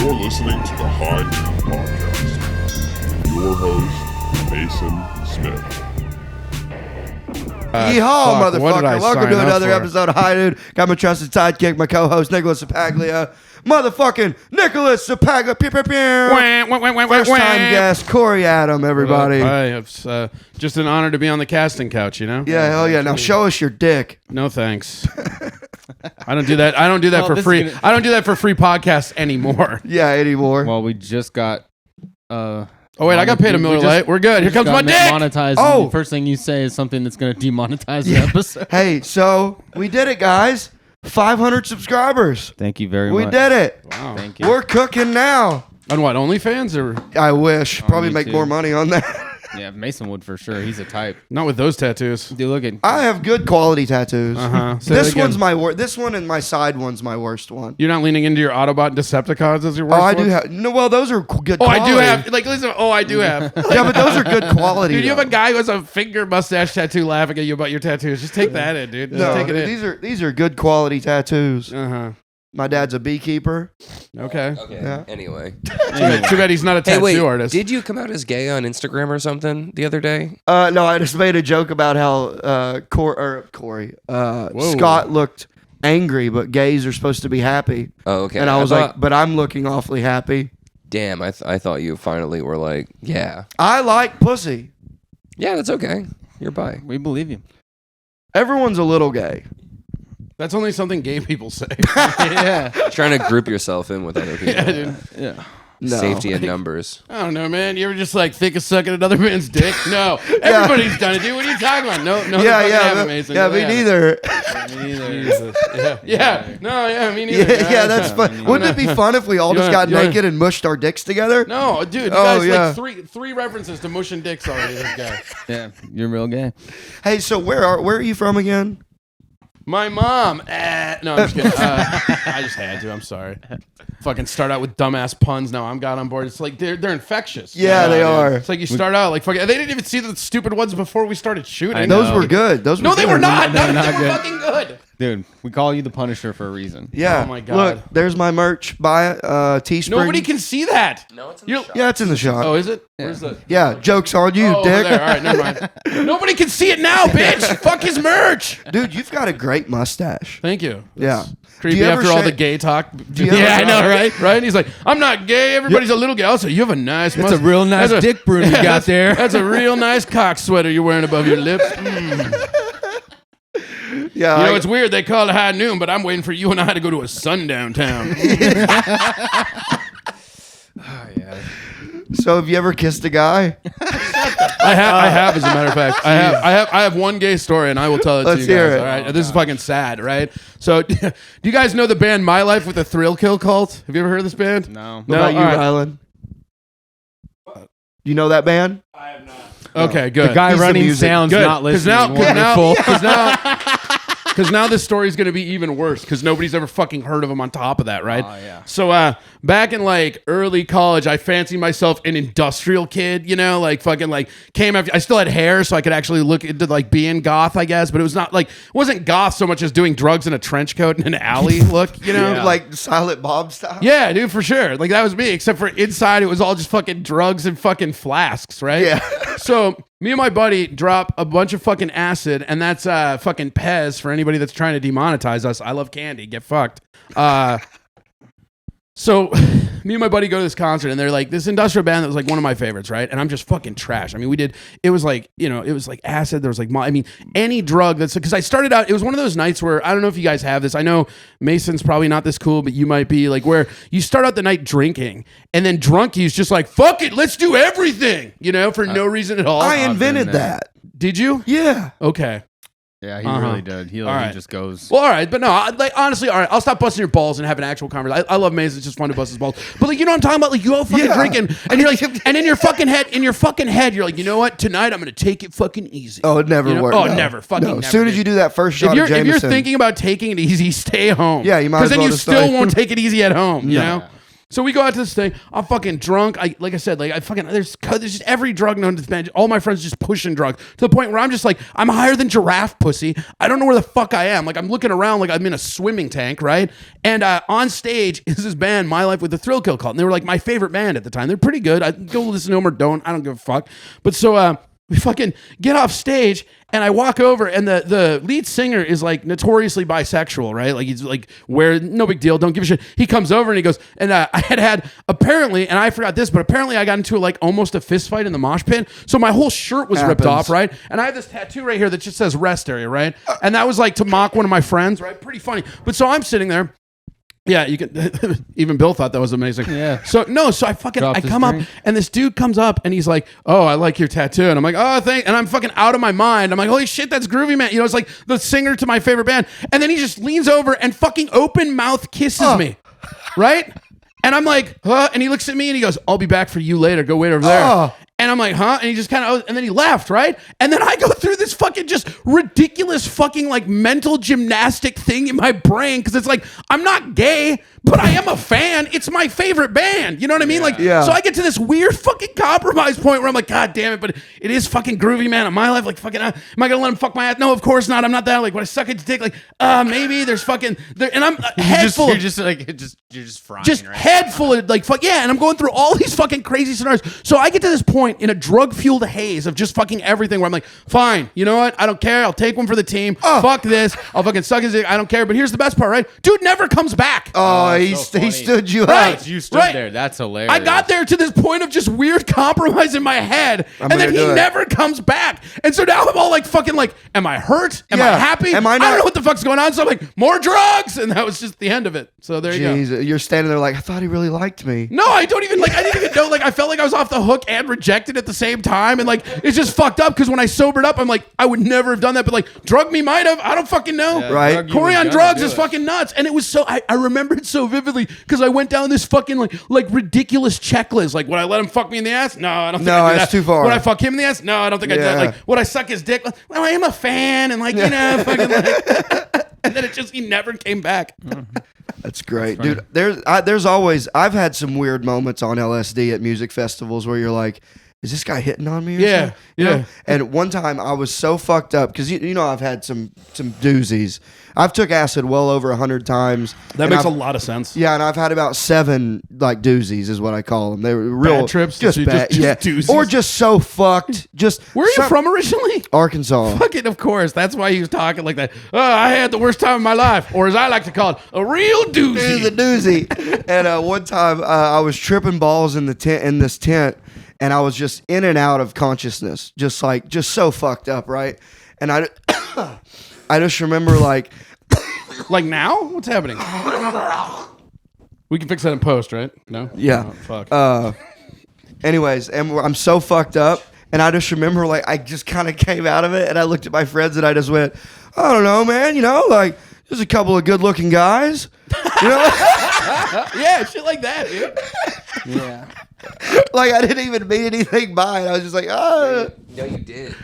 You're listening to the High Noon Podcast. Your host, Mason Smith. Yeehaw, motherfucker. Welcome to another episode. episode of High Noon. Got my trusted sidekick, my co-host, Nicholas Ceppaglia. Motherfucking Nicholas Ceppaglia. Pew, pew, pew. First-time guest, Corey Adam, everybody. Hi, it's just an honor to be on the casting couch, you know? Yeah, hell yeah. Now show us your dick. No thanks. I don't do that. I don't do that for free. I don't do that for free podcasts anymore. Yeah, anymore. Well, we just got... Oh, wait, I got paid a Miller Lite. We're good. Here comes my dick. Monetized. Oh. The first thing you say is something that's going to demonetize the episode. Hey, so we did it, guys. 500 subscribers. Thank you very much. We did it. Wow. Thank you. We're cooking now. On what, OnlyFans? Or I wish. Probably me make too. more money on that. Yeah, Mason would for sure. He's a type. not with those tattoos. Dude, look at... I have good quality tattoos. Uh-huh. Say This that again. one's my worst. This one and my side one's my worst one. You're not leaning into your Autobot Decepticons as your worst Oh, I do ones? have. No, well, those are good Oh, quality. I do have. Like, listen. Oh, I do have. Yeah, but those are good quality. Dude, you have though. a guy who has a finger mustache tattoo laughing at you about your tattoos. Just take that in, dude. Just No, take it in. these are good quality tattoos. Uh-huh. My dad's a beekeeper. Okay. Yeah. Anyway. Too bad he's not a Hey, tattoo wait. artist. Did you come out as gay on Instagram or something the other day? No, I just made a joke about how Corey Scott looked angry, but gays are supposed to be happy. Oh, okay. And I was thought- like, but I'm looking awfully happy. damn, I thought you finally were like, yeah. I like pussy. Yeah, that's okay. You're bi. We believe you. Everyone's a little gay. That's only something gay people say. Yeah. Trying to group yourself in with other people. Yeah, dude. Yeah. No. Safety in numbers. I don't know, man. You ever just like think of sucking another man's dick? No. Everybody's done it, dude. What are you talking about? No, Yeah, me neither. Jesus. Yeah. No, yeah, me neither. Yeah, that's fun. Wouldn't it be fun if we all just got naked and mushed our dicks together? No, dude. You Oh, guys yeah. like three references to mushing dicks already. This guy. Yeah. You're real gay. Hey, so where are you from again? My mom. No, I'm just kidding. I just had to. I'm sorry. Fucking start out with dumbass puns. Now I'm got on board. It's like they're infectious. Yeah, they dude. are. It's like you start out like fucking. They didn't even see the stupid ones before we started shooting. I Those know. were good. Those were No, they good. were not. They're They not were good. fucking good. Dude, we call you the Punisher for a reason. Yeah. Oh my God. Look, there's my merch. Buy it. Teespring. Nobody can see that. No, it's in You're- Yeah, it's in the shop. Oh, is it? Where's the? Yeah, joke's on you, Oh, over dick. there. All right, never mind. Nobody can see it now, bitch. Fuck his merch. Dude, you've got a great mustache. Thank you. Yeah. Creepy Do you ever after all shave- the gay talk. you ever- Yeah, I know, right? Right? And he's like, I'm not gay. Everybody's a little gay. Also, you have a nice That's a real nice That's a- dick broom you got that's- there. That's a real nice cock sweater you're wearing above your lips. Yeah. You know, it's weird. They call it high noon, but I'm waiting for you and I to go to a sundown town. So have you ever kissed a guy? I have, as a matter of fact. I have one gay story, and I will tell it to Let's you hear guys. it. All right, this is fucking sad, right? So, do you guys know the band My Life with the Thrill Kill Cult? Have you ever heard of this band? No. What about you, all right. Rylan? You know that band? Okay, good. The guy He's the running music. sounds Good. not listening. Wonderful. Because now this story is going to be even worse because nobody's ever fucking heard of him on top of that, right? Oh, yeah. So back in like early college, I fancied myself an industrial kid, you know, like fucking like came after. I still had hair, so I could actually look into like being goth, I guess. But it was not like it wasn't goth so much as doing drugs in a trench coat in an alley look, you know? Yeah. Like Silent Bob style? Yeah, dude, for sure. Like that was me, except for inside it was all just fucking drugs and fucking flasks, right? Yeah. So me and my buddy drop a bunch of fucking acid, and that's fucking Pez for anybody that's trying to demonetize us. I love candy. Get fucked. So me and my buddy go to this concert, and they're like this industrial band that was like one of my favorites, right? And I'm just fucking trash. I mean, it was like, you know, it was like acid. There was like, any drug that's, because I started out, it was one of those nights where, I don't know if you guys have this. I know Mason's probably not this cool, but you might be, like where you start out the night drinking, and then drunky's just like, fuck it, let's do everything, you know, for no reason at all. I invented that. Did you? Yeah. Okay. Yeah, he Uh-huh. really did. He right. just goes. Well, all right, but no, like honestly, all right, I'll stop busting your balls and have an actual conversation. I love Mason; it's just fun to bust his balls. But like, you know what I'm talking about? Like, you all fucking Yeah. drinking, and you're like, and in your fucking head, you're like, you know what? Tonight I'm gonna take it fucking easy. Oh, it never You know? worked. Oh, no. never. Fucking no. never. As soon as dude. you do that first shot If of you're Jameson. thinking about taking it easy, stay home. Yeah, you might because as then well you just still stay. won't take it easy at home. You No. know. So we go out to this thing. I'm fucking drunk. Like I said, there's just every drug known to man. All my friends just pushing drugs to the point where I'm just like, I'm higher than giraffe pussy. I don't know where the fuck I am. Like I'm looking around like I'm in a swimming tank, right? And on stage is this band, My Life with the Thrill Kill Cult. And they were like my favorite band at the time. They're pretty good. I go listen to them or don't. I don't give a fuck. But so we fucking get off stage and I walk over and the lead singer is like notoriously bisexual, right? Like he's like, no big deal, don't give a shit. He comes over and he goes, and I had apparently, and I forgot this, but apparently I got into like almost a fist fight in the mosh pit. So my whole shirt was ripped off, right? And I have this tattoo right here that just says rest area, right? And that was like to mock one of my friends, right? Pretty funny. But so I'm sitting there. Yeah, you can. Even Bill thought that was amazing. Yeah. So I come up and this dude comes up and he's like, "Oh, I like your tattoo," and I'm like, "Oh, thank." And I'm fucking out of my mind. I'm like, "Holy shit, that's groovy, man!" You know, it's like the singer to my favorite band. And then he just leans over and fucking open mouth kisses me, right? And I'm like, "Huh?" And he looks at me and he goes, "I'll be back for you later. Go wait over there." And I'm like, huh? And he just kind of, and then he left, right? And then I go through this fucking just ridiculous fucking like mental gymnastic thing in my brain because it's like, I'm not gay, but I am a fan. It's my favorite band. You know what I mean? Like, so I get to this weird fucking compromise point where I'm like, God damn it, but it is fucking groovy, man. In my life, like fucking, am I gonna let him fuck my ass? No, of course not. I'm not that. Like, when I suck at dick, like, maybe there's fucking, and I'm head full. You're just frying, just right? head full of like fuck yeah, and I'm going through all these fucking crazy scenarios. So I get to this point in a drug-fueled haze of just fucking everything where I'm like, fine, you know what? I don't care. I'll take one for the team. Fuck this. I'll fucking suck his dick. I don't care. But here's the best part, right? Dude never comes back. Oh, he stood you up. You stood there. That's hilarious. I got there to this point of just weird compromise in my head, and then he never comes back. And so now I'm all like fucking like, am I hurt? Am I happy? Am I not? don't know what the fuck's going on. So I'm like, more drugs, and that was just the end of it. So there you go. You're standing there like, I thought he really liked me. No, I didn't even know. Like, I felt like I was off the hook and rejected at the same time. And like, it's just fucked up because when I sobered up, I'm like, I would never have done that. But like, drug me might have. I don't fucking know. Right. Corey on drugs is fucking nuts. And it was so, I remember it so vividly because I went down this fucking like ridiculous checklist. Like, would I let him fuck me in the ass? No, I don't think I do that's that. too far. Would I fuck him in the ass? No, I don't think I do that. Like, would I suck his dick? Well, I am a fan. And like, you know, fucking like, and then he never came back. That's great, dude. There's always, I've had some weird moments on LSD at music festivals where you're like, is this guy hitting on me or something? You know? And one time I was so fucked up because you know I've had some doozies. I've took acid well over 100 times. That makes a lot of sense. Yeah, and I've had about 7 like doozies is what I call them. They were real bad trips, just bad, doozies. or just so fucked. Just where are you from originally? Arkansas. Fucking, of course. That's why he was talking like that. Oh, I had the worst time of my life, or as I like to call it, a real doozy. It was a doozy. And one time I was tripping balls in the tent in this tent. And I was just in and out of consciousness, just so fucked up, right? And I just remember like now? What's happening? We can fix that in post, right? No? Yeah. Oh, fuck. Anyways, and I'm so fucked up. And I just remember like I just kind of came out of it and I looked at my friends and I just went, I don't know, man, you know, like there's a couple of good looking guys. You know? Yeah, shit like that, dude. Yeah. Like I didn't even mean anything by it. I was just like, oh. No, you did.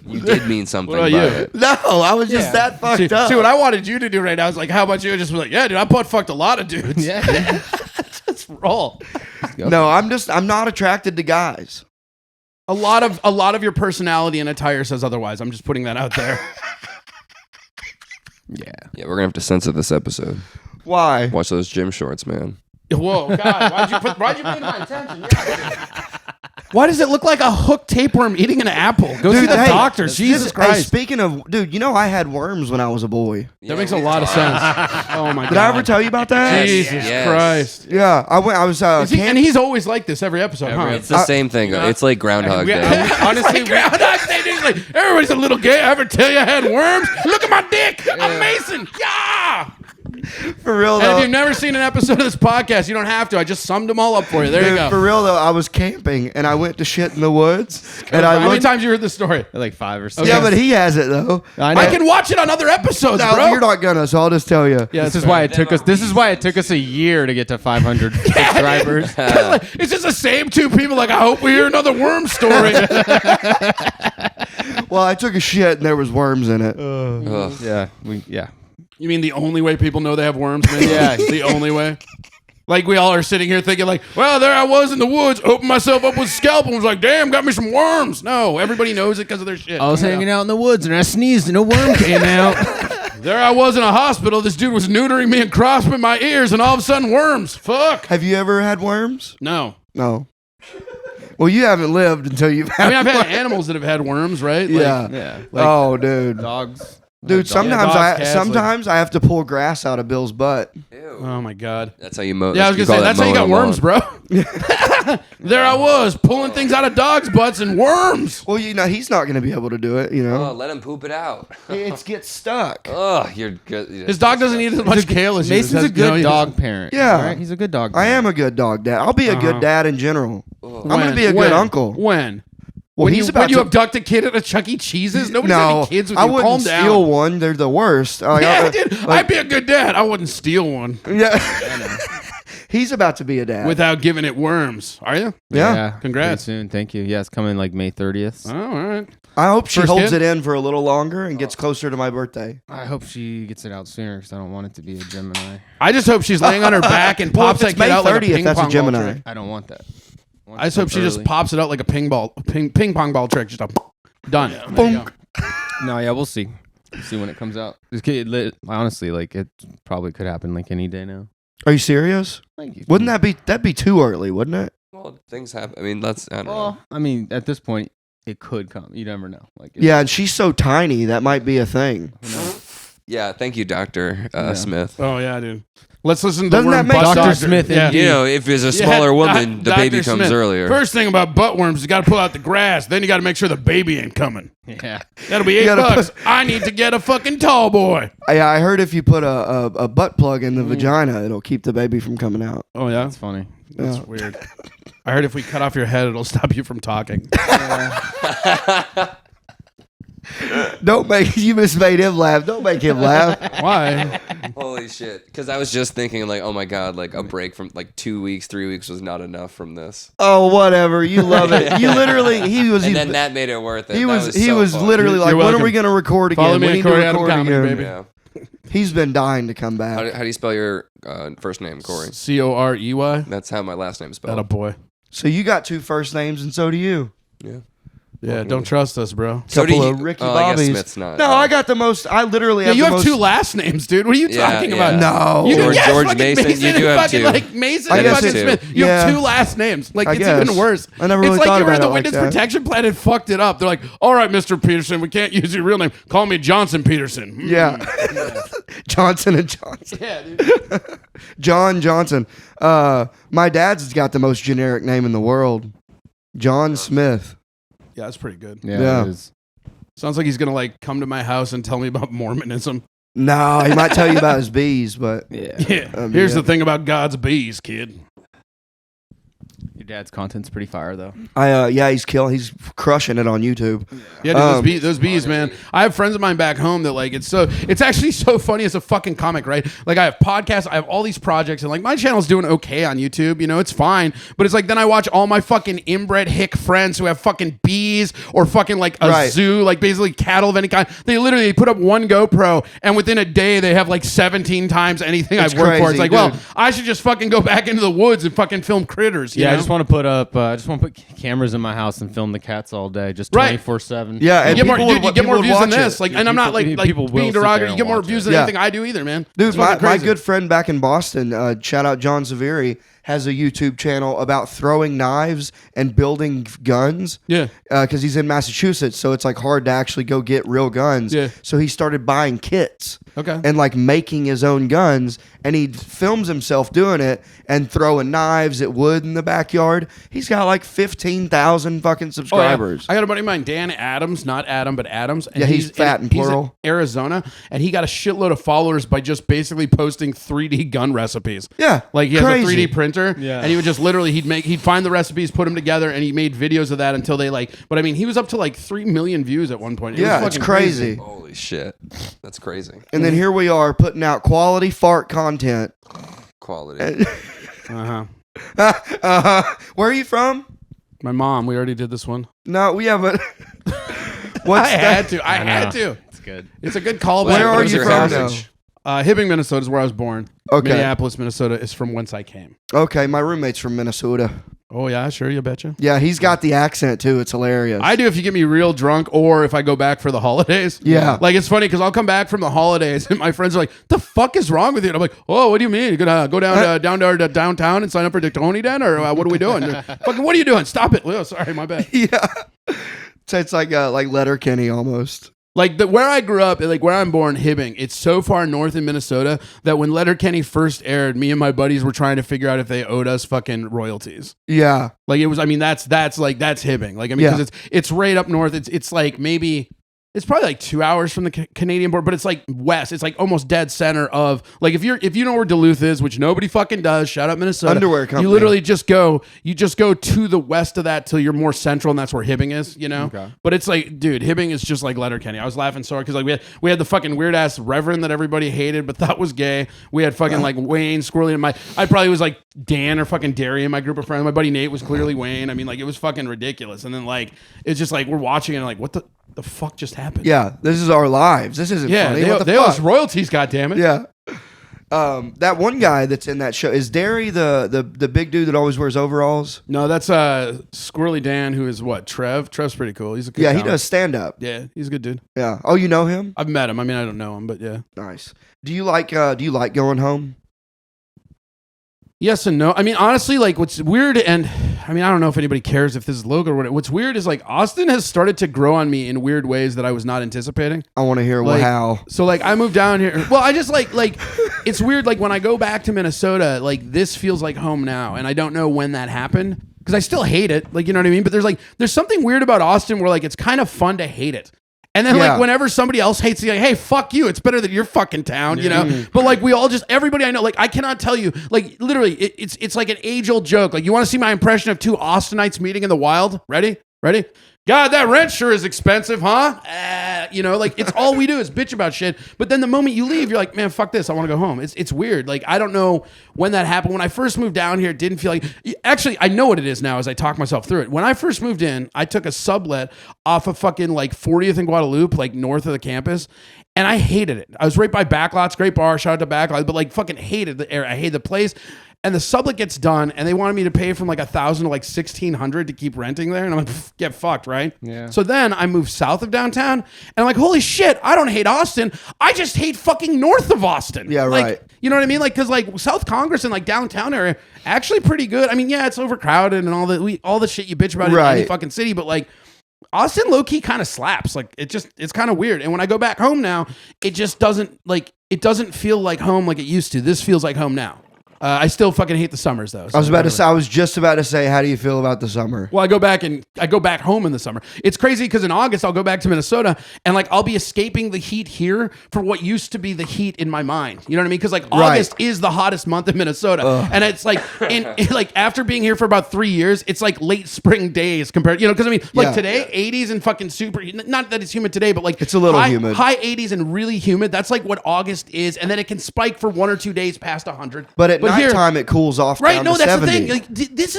You did mean something What by about you? it. No, I was just that fucked up. See, what I wanted you to do right now is like, how about you just be like, yeah, dude, I fucked a lot of dudes. Yeah. Just roll. No, I'm not attracted to guys. A lot of your personality and attire says otherwise. I'm just putting that out there. Yeah. Yeah, we're gonna have to censor this episode. Why? Watch those gym shorts, man. Whoa, God! Why'd you pay my attention? Why does it look like a hooked tapeworm eating an apple? Go see the doctor. Jesus Christ! Hey, speaking of, dude, you know I had worms when I was a boy. That makes a lot of sense. Oh my God! Did I ever tell you about that? Jesus Yes. Christ! Yeah, I was. And he's always like this every episode, huh? It's the same thing. It's like Groundhog Day. Honestly, Groundhog Day. Dude, like, everybody's a little gay. I ever tell you I had worms? Look at my dick. I'm Mason. Yeah. For real And though. if you've never seen an episode of this podcast, you don't have to. I just summed them all up for you. There you go. For real though, I was camping and I went to shit in the woods. And How many times you heard this story? Like 5 or 6. Yeah, but he has it though. I know. I can watch it on other episodes, No, bro. you're not gonna, so I'll just tell you. Yeah, This is why it took us. This is why it took us a year to get to 500 subscribers. It's just the same two people. Like, I hope we hear another worm story. Well, I took a shit and there was worms in it. Ugh. Yeah. You mean the only way people know they have worms, man? Yeah. The only way? Like we all are sitting here thinking like, well, there I was in the woods, opened myself up with a scalpel and was like, damn, got me some worms. No, everybody knows it because of their shit. I was hanging out in the woods and I sneezed and a worm came out. There I was in a hospital. This dude was neutering me and crossing my ears, and all of a sudden, worms. Fuck. Have you ever had worms? No. No. Well, you haven't lived until you've had. I mean, I've had animals that have had worms, right? Like, Yeah. Yeah. Oh, dude. Dogs. Dude, sometimes dogs, cats, sometimes I have to pull grass out of Bill's butt. Oh my god. That's how you mow. Yeah, I was gonna say that's how you got worms, bro. There I was pulling things out of dogs' butts and worms. Well, he's not going to be able to do it. Oh, let him poop it out. It gets stuck. Oh, you're good. His dog doesn't eat as much kale as Mason's a good dog parent. Yeah. All right? He's a good dog I parent. am a good dog dad. I'll be a good dad in general. I'm going to be a When? good uncle. When? Well, when he's you, about when you to abduct a kid at a Chuck E. Cheese's? Nobody's no, having kids with I you. wouldn't Calm steal down. one. They're the worst. Like, Yeah, dude. I'd be a good dad. I wouldn't steal one yeah. He's about to be a dad. without giving it worms. Are you? Yeah. Congrats. Pretty soon. Thank you. Yeah, it's coming like May 30th. Oh, all right. I hope she First holds kid? it in for a little longer and gets closer to my birthday. I hope she gets it out sooner because I don't want it to be a Gemini. I just hope she's laying on her back and Well, pops if that it's kid May out like a 30th, ping that's a pong ball Gemini. trick. I don't want that. I just hope she just pops it out like a ping pong ball trick. Just done. There you go. No, yeah, we'll see. We'll see when it comes out. This kid, honestly, like it probably could happen like any day now. Are you serious? Like, Wouldn't that'd be too early, wouldn't it? Well, things happen. I mean, I don't know. Well, I mean, at this point, it could come. You never know. Like, Yeah, and she's so tiny that might be a thing. Yeah, thank you, Dr. Smith. Oh yeah, dude. Let's listen to Doesn't the that word make butt sense? doctor. Smith, Yeah. indeed. You know, if it's a Yeah, smaller woman, the Dr. baby comes Smith. earlier. First thing about butt worms, you got to pull out the grass. Then you got to make sure the baby ain't coming. Yeah. That'll be gotta $8. I need to get a fucking tall boy. I heard if you put a butt plug in the vagina, it'll keep the baby from coming out. Oh yeah, That's funny. that's weird. I heard if we cut off your head, it'll stop you from talking. Don't make you just made him laugh. Don't make him laugh. Why? Holy shit. Because I was just thinking, like, oh my God, like a break from like 2 weeks, 3 weeks was not enough from this. Oh, whatever. You love it. You literally. And then that made it worth it. He That was so fun. literally like, You're when are welcome. we gonna record again? Follow me We at need to Corey Adam record Comedy, again. baby. Yeah. He's been dying to come How back. do you spell your first name, Corey? Corey. That's how my last name's That a spelled. boy. So you got two first names, and so do you. Yeah. Yeah, don't trust us, bro. So do Couple you. of Ricky I guess Bobbies. Smith's not. No, I got the most. I literally Yeah, have you the have most, two last names, dude. What are you Yeah, talking yeah. about? No. You George- yes, George fucking Mason, you and do have fucking, two. like Mason I and guess fucking it's- Smith. You yeah. have two last names. Like I it's guess. even worse. I never really it's like thought you were about in the it like witness that. protection plan and fucked it up. They're like, all right, Mr. Peterson, we can't use your real name. Call me Johnson Peterson. Yeah. Johnson and Johnson. Yeah, dude. John Johnson. My dad's got the most generic name in the world. John Smith. Yeah, that's pretty good. Yeah. It is. Sounds like he's gonna like come to my house and tell me about Mormonism. No, he might tell you about his bees, but Yeah. Yeah. Here's the thing about God's bees, kid. Your dad's content's pretty fire, though. he's crushing it on YouTube. Yeah, dude, those bees, man. I have friends of mine back home that like it's actually so funny as a fucking comic, right? Like I have podcasts, I have all these projects, and like my channel's doing okay on YouTube, you know, it's fine. But it's like then I watch all my fucking inbred hick friends who have fucking bees or fucking like a Right. zoo, like basically cattle of any kind. They literally put up one GoPro and within a day they have like 17 times anything It's I've worked for. crazy, It's like, dude. well, I should just fucking go back into the woods and fucking film critters. You Yeah, know? I just want to put up. I just want to put cameras in my house and film the cats all day, just Right. 24/7. Yeah, You and get more, people dude, would- you get more people would views than watch this. it. Like, and I'm not like people will being sit there derogatory. and You get more watch views it. than Yeah. anything I do either, man. Dude, It's fucking my crazy. good friend back in Boston, shout out John Zaviri, has a YouTube channel about throwing knives and building guns. Yeah. Because he's in Massachusetts, so it's like hard to actually go get real guns. Yeah. So he started buying kits. Okay. And like making his own guns, and he films himself doing it and throwing knives at wood in the backyard. He's got like 15,000 fucking subscribers. I got a buddy of mine, Dan Adams, not Adam, but Adams. And Yeah, he's fat and he's in plural. Arizona, and he got a shitload of followers by just basically posting 3D gun recipes. Yeah, Like he has crazy. a 3D printer, Yeah. and he would just literally he'd find the recipes, put them together, and he made videos of that until they like. But I mean, he was up to like 3 million views at one point. It Yeah, was it's fucking crazy. Holy shit. That's crazy. And then here we are putting out quality fart content. Quality. Where are you from? My mom, we already did this one. No, we haven't. What's I that? had to. I had to. It's good. It's a good callback. Where are What is you your from heritage? Hibbing, Minnesota is where I was born. Okay. Minneapolis, Minnesota is from whence I came. Okay, my roommate's from Minnesota. Oh, yeah, sure, you betcha. Yeah, he's got the accent too. It's hilarious. I do if you get me real drunk or if I go back for the holidays. Yeah. Like, it's funny because I'll come back from the holidays and my friends are like, the fuck is wrong with you? And I'm like, oh, what do you mean? You're going to go down to our downtown and sign up for Daytona then? Or what are we doing? Fucking, what are you doing? Stop it. Oh, sorry, my bad. Yeah. So it's like Letterkenny almost. Like where I grew up, like where I'm born, Hibbing, it's so far north in Minnesota that when Letterkenny first aired, me and my buddies were trying to figure out if they owed us fucking royalties. Yeah. Like it was, I mean, that's Hibbing. Like, I mean, because it's right up north. It's like maybe, it's probably like 2 hours from the Canadian border, but it's like west. It's like almost dead center of, like, if you know where Duluth is, which nobody fucking does, shout out Minnesota. Underwear company. You literally just go to the west of that till you're more central, and that's where Hibbing is, you know? Okay. But it's like, dude, Hibbing is just like Letterkenny. I was laughing so hard because like we had the fucking weird ass reverend that everybody hated but thought was gay. We had fucking like Wayne Squirrely and I probably was like Dan or fucking Derry in my group of friends. My buddy Nate was clearly Wayne. I mean, like, it was fucking ridiculous. And then like it's just like we're watching and like, what the fuck just happened? Yeah, this is our lives. This isn't funny. What the they owe us royalties, goddammit. Yeah. That one guy that's in that show is Derry the big dude that always wears overalls. No, that's Squirrely Dan, who is what? Trev. Trev's pretty cool. He's a good he does stand up. Yeah, he's a good dude. Yeah. Oh, you know him? I've met him. I mean, I don't know him, but yeah. Nice. Do you like going home? Yes and no. I mean, honestly, like what's weird, and I mean, I don't know if anybody cares if this is logo or what. What's weird is like Austin has started to grow on me in weird ways that I was not anticipating. I want to hear like, how. So like I moved down here. Well, I just like it's weird. Like when I go back to Minnesota, like this feels like home now, and I don't know when that happened because I still hate it. Like, you know what I mean? But there's something weird about Austin where like it's kind of fun to hate it. And then like whenever somebody else hates you, like, hey, fuck you. It's better than your fucking town, you know? But like we all everybody I know, like I cannot tell you, like literally it's like an age old joke. Like, you want to see my impression of two Austinites meeting in the wild? Ready? God, that rent sure is expensive, huh? You know, like it's all we do is bitch about shit. But then the moment you leave, you're like, man, fuck this. I want to go home. It's weird. Like, I don't know when that happened. When I first moved down here, it didn't feel like, actually, I know what it is now as I talk myself through it. When I first moved in, I took a sublet off of fucking like 40th and Guadalupe, like north of the campus. And I hated it. I was right by Backlots, great bar, shout out to Backlots, but like fucking hated the area. I hated the place. And the sublet gets done, and they wanted me to pay from like $1,000 to like $1,600 to keep renting there. And I'm like, get fucked, right? Yeah. So then I moved south of downtown, and I'm like, holy shit, I don't hate Austin. I just hate fucking north of Austin. Yeah, like, right. You know what I mean? Like, because like South Congress and like downtown area actually pretty good. I mean, yeah, it's overcrowded and all the shit you bitch about in any fucking city, but like Austin low key kind of slaps. Like it's kind of weird. And when I go back home now, it just doesn't feel like home like it used to. This feels like home now. I still fucking hate the summers though. So I was just about to say, how do you feel about the summer? Well, I go back home in the summer. It's crazy because in August I'll go back to Minnesota and like I'll be escaping the heat here for what used to be the heat in my mind. You know what I mean? Because like August is the hottest month in Minnesota, and it's like like after being here for about 3 years, it's like late spring days compared. You know, because I mean, like today, 80s and fucking super. Not that it's humid today, but like it's a little humid. High 80s and really humid. That's like what August is, and then it can spike for 1 or 2 days past 100. But nighttime it cools off. Right? Down No, to that's 70. the thing. Like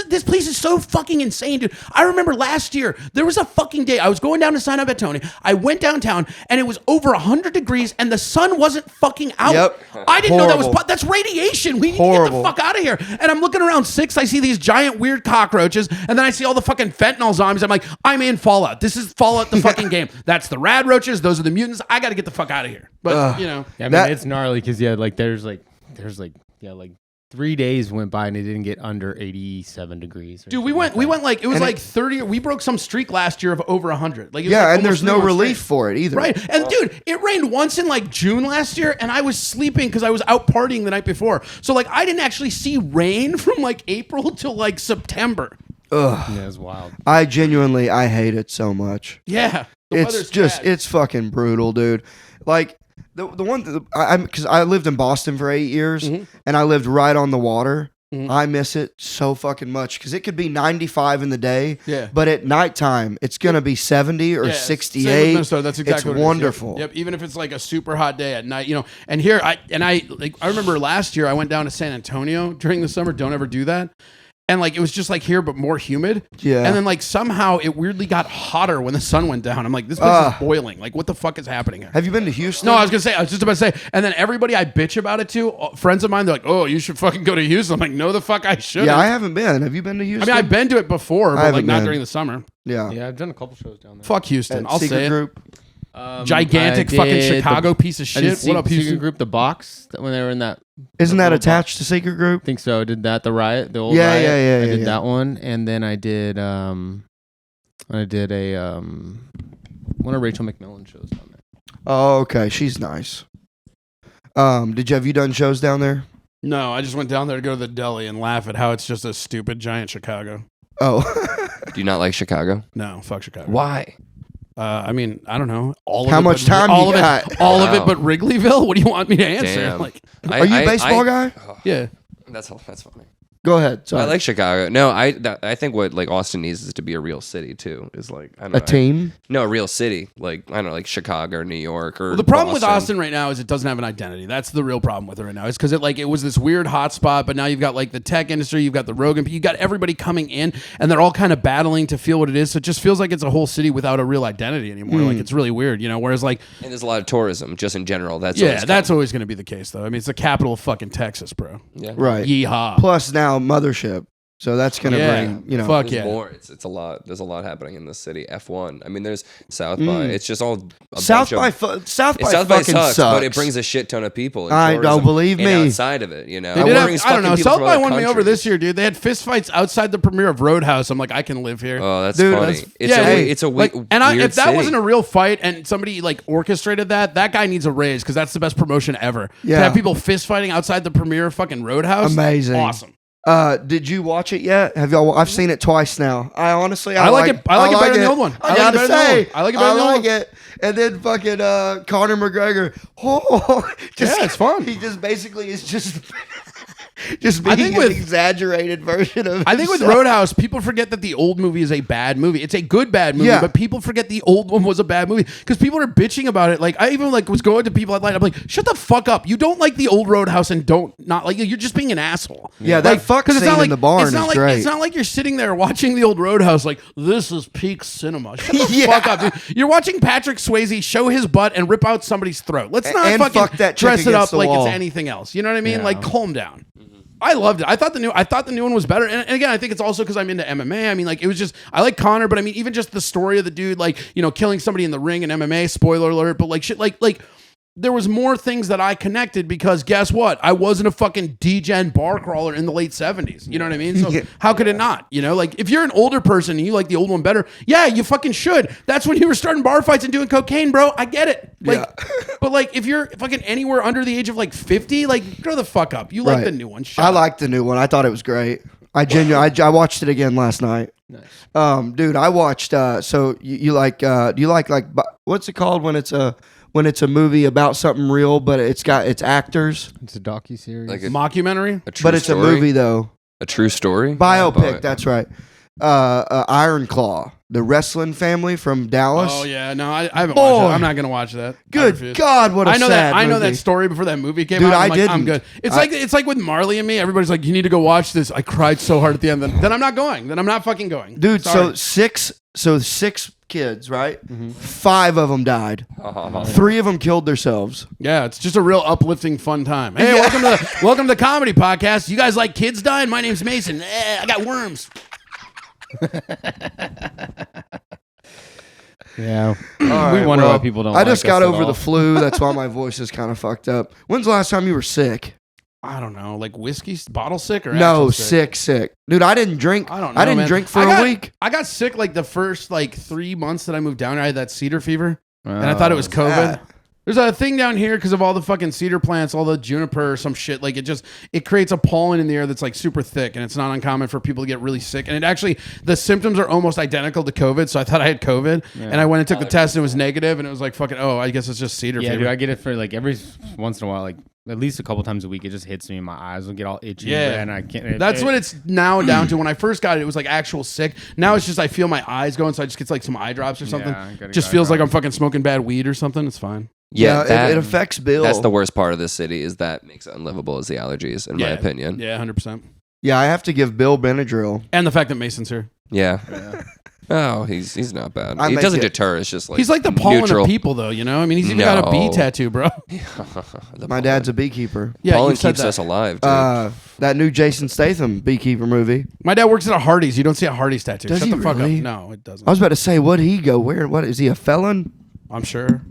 this place is so fucking insane, dude. I remember last year there was a fucking day I was going down to sign up at Tony. I went downtown and it was over 100 degrees and the sun wasn't fucking out. Yep. I didn't know that's radiation. We need to get the fuck out of here. And I'm looking around 6. I see these giant weird cockroaches, and then I see all the fucking fentanyl zombies. I'm like, I'm in Fallout. This is Fallout the fucking game. That's the rad roaches. Those are the mutants. I got to get the fuck out of here. But you know, I mean, it's gnarly because there's 3 days went by and it didn't get under 87 degrees. Dude, we went like, it was like 30. We broke some streak last year of over 100. Like, and there's no relief for it either. Right. And dude, it rained once in like June last year, and I was sleeping because I was out partying the night before. So like, I didn't actually see rain from like April till like September. Ugh. Yeah, it's wild. I hate it so much. Yeah. It's fucking brutal, dude. Like, the one because I lived in Boston for 8 years, and I lived right on the water. I miss it so fucking much because it could be 95 in the day, but at nighttime it's gonna be 70 or 68. Same with Minnesota. That's exactly it's what wonderful. It is. Yep. Even if it's like a super hot day at night, you know. And here I remember last year I went down to San Antonio during the summer. Don't ever do that. and like it was just like here but more humid. Yeah. And then like somehow it weirdly got hotter when the sun went down. I'm like, this place is boiling. Like, what the fuck is happening here? Have you been to Houston? No, I was just about to say. And then everybody I bitch about it to, friends of mine, they're like, "Oh, you should fucking go to Houston." I'm like, "No, the fuck I shouldn't." Yeah, I haven't been. Have you been to I Houston? mean, I've been to it before, but like haven't not been. during the summer. Yeah. Yeah, I've done a couple shows down there. Fuck Houston. I'll Secret say it. Group. Gigantic I fucking did Chicago piece of I did shit. What up, Secret Houston? Group, the box when they were in that. Isn't that little attached to Secret Group? I think so. I did that. The riot, the old Yeah, riot. yeah, I did yeah. that one, and then I did a one of Rachel McMillan shows down there. Oh, okay. She's nice. Have you done shows down there? No, I just went down there to go to the deli and laugh at how it's just a stupid giant Chicago. Oh. Do you not like Chicago? No, fuck Chicago. Why? I mean, I don't know. All of How it, much but- time all you of got? it, all of it, Wow. but Wrigleyville. What do you want me to answer? Damn. Like, Are you a baseball guy? yeah. That's funny. Go ahead. Sorry. I like Chicago. No, I think what like Austin needs is to be a real city too. Is like I don't know. a team. No, a real city. Like I don't know, like Chicago or New York or. Well, the problem with Boston. Austin right now is it doesn't have an identity. That's the real problem with it right now. It's because it was this weird hotspot, but now you've got like the tech industry, you've got the Rogan, you got everybody coming in, and they're all kind of battling to feel what it is. So it just feels like it's a whole city without a real identity anymore. Like it's really weird, you know. Whereas like, And there's a lot of tourism just in general. That's that's always going to be the case, though. I mean, it's the capital of fucking Texas, bro. yeah. Right. Yeehaw. Plus now Mothership. So that's gonna Yeah. bring, you know. Fuck There's yeah. more. It's a lot. There's a lot happening in this city. F1. I mean, there's South by. It's just all a South bunch by of, South by South by fucking sucks, sucks. but it brings a shit ton of people. And I don't tourism believe and me. outside of it, you know. They It did have, brings I don't fucking know. people South from by other won me over countries. this year, dude. They had fist fights outside the premiere of Roadhouse. I'm like, I can live here. Oh, that's Dude, funny. that's- It's yeah, a dude. it's a Like, weird if that city. wasn't a real fight and somebody like orchestrated that guy needs a raise because that's the best promotion ever. Yeah. To have people fist fighting outside the premiere of fucking Roadhouse. Amazing. Awesome. Did you watch it yet? Have y'all? I've seen it twice now. I honestly, I like it better than the old one. I gotta better than the say, old one. I like it better than the I old like it. And then fucking Conor McGregor. Yeah, it's fun. He just basically is just being I think an with- exaggerated version of. I think with himself. Roadhouse, people forget that the old movie is a bad movie. It's a good bad movie, Yeah. but people forget the old one was a bad movie because people are bitching about it. Like I even like was going to people at night. I'm like, shut the fuck up. You don't like the old Roadhouse and don't not like you're just being an asshole. Yeah, that fuck 'cause it's scene not like, in the barn it's not is like, great. It's not like you're sitting there watching the old Roadhouse like this is peak cinema. Shut the Yeah. fuck up, dude. You're watching Patrick Swayze show his butt and rip out somebody's throat. Let's not And fucking fuck that chick dress it against up the like wall. it's anything else. You know what I mean? Yeah. Like calm down. I loved it. I thought the new one was better. And again, I think it's also because I'm into MMA. I mean, like it was just I like Connor, but I mean, even just the story of the dude, like killing somebody in the ring in MMA. Spoiler alert, but like shit, like there was more things that I connected because guess what? I wasn't a fucking degen bar crawler in the late 70s. You know what I mean? So Yeah. how could it not? Like if you're an older person and you like the old one better, yeah, you fucking should. That's when you were starting bar fights and doing cocaine, bro. I get it. Like, Yeah. but like if you're fucking anywhere under the age of like 50, like grow the fuck up. You like Right. the new one. Shut I up. liked the new one. I thought it was great. I watched it again last night. Nice. Dude, I watched. So you like? Do you like what's it called when it's a movie about something real, but it's actors, It's a docuseries. Like a Mockumentary. true but it's story? a movie though. A true story. Biopic. That's right. Iron Claw, the wrestling family from Dallas. Oh yeah, no, I haven't Boy. watched it. I'm not gonna watch that. I Good refuse. God, what a I know sad that. I know movie. that story before that movie came Dude, out. I'm I like, I'm didn't. good. It's like with Marley and me. Everybody's like, you need to go watch this. I cried so hard at the end. Then I'm not going. Then I'm not fucking going. Dude, Sorry. so six kids, right? 5 of them died. 3 of them killed themselves. Yeah, it's just a real uplifting, fun time. Hey, Yeah. welcome to the comedy podcast. You guys like kids dying? My name's Mason. I got worms. yeah. All right, we wonder well, why people don't. I just like got us at over the all. flu. That's why my voice is kind of fucked up. When's the last time you were sick? I don't know, like whiskey bottle sick or No, actual sick. Dude, I didn't drink. I don't know. I didn't man. drink for I a got- week. I got sick like the first like 3 months that I moved down here. I had that cedar fever, and I thought it was Oh, COVID. that? There's a thing down here because of all the fucking cedar plants, all the juniper or some shit. Like it creates a pollen in the air that's like super thick, and it's not uncommon for people to get really sick. And it actually, the symptoms are almost identical to COVID. So I thought I had COVID, and I went and took the test, and it was negative, and it was like fucking. Oh, I guess it's just cedar Yeah, fever. dude, I get it for like every once in a while, like at least a couple times a week. It just hits me, and my eyes will get all itchy. Yeah. and I can't. That's what it's now down to. When I first got it, it was like actual sick. Now it's just I feel my eyes going, so I just get like some eye drops or something. I gotta Just get feels eye like I'm drops. fucking smoking bad weed or something. It's fine. Yeah, it affects Bill. That's the worst part of this city is that makes it unlivable is the allergies, in my opinion. Yeah, 100%. Yeah, I have to give Bill Benadryl. And the fact that Mason's here. Yeah. Oh, he's not bad. I He make doesn't it- deter. It's just like He's like the pollen neutral. of people, though. You know, I mean, he's even got a bee No. tattoo, bro. My dad's a beekeeper. Yeah, Pollen you said keeps that. us alive, dude. That new Jason Statham beekeeper movie. My dad works at a Hardee's. You don't see a Hardee's tattoo. Does Shut he the fuck really? up. No, it doesn't. I was about to say, what'd he go? Where? What is he? A felon? I'm sure.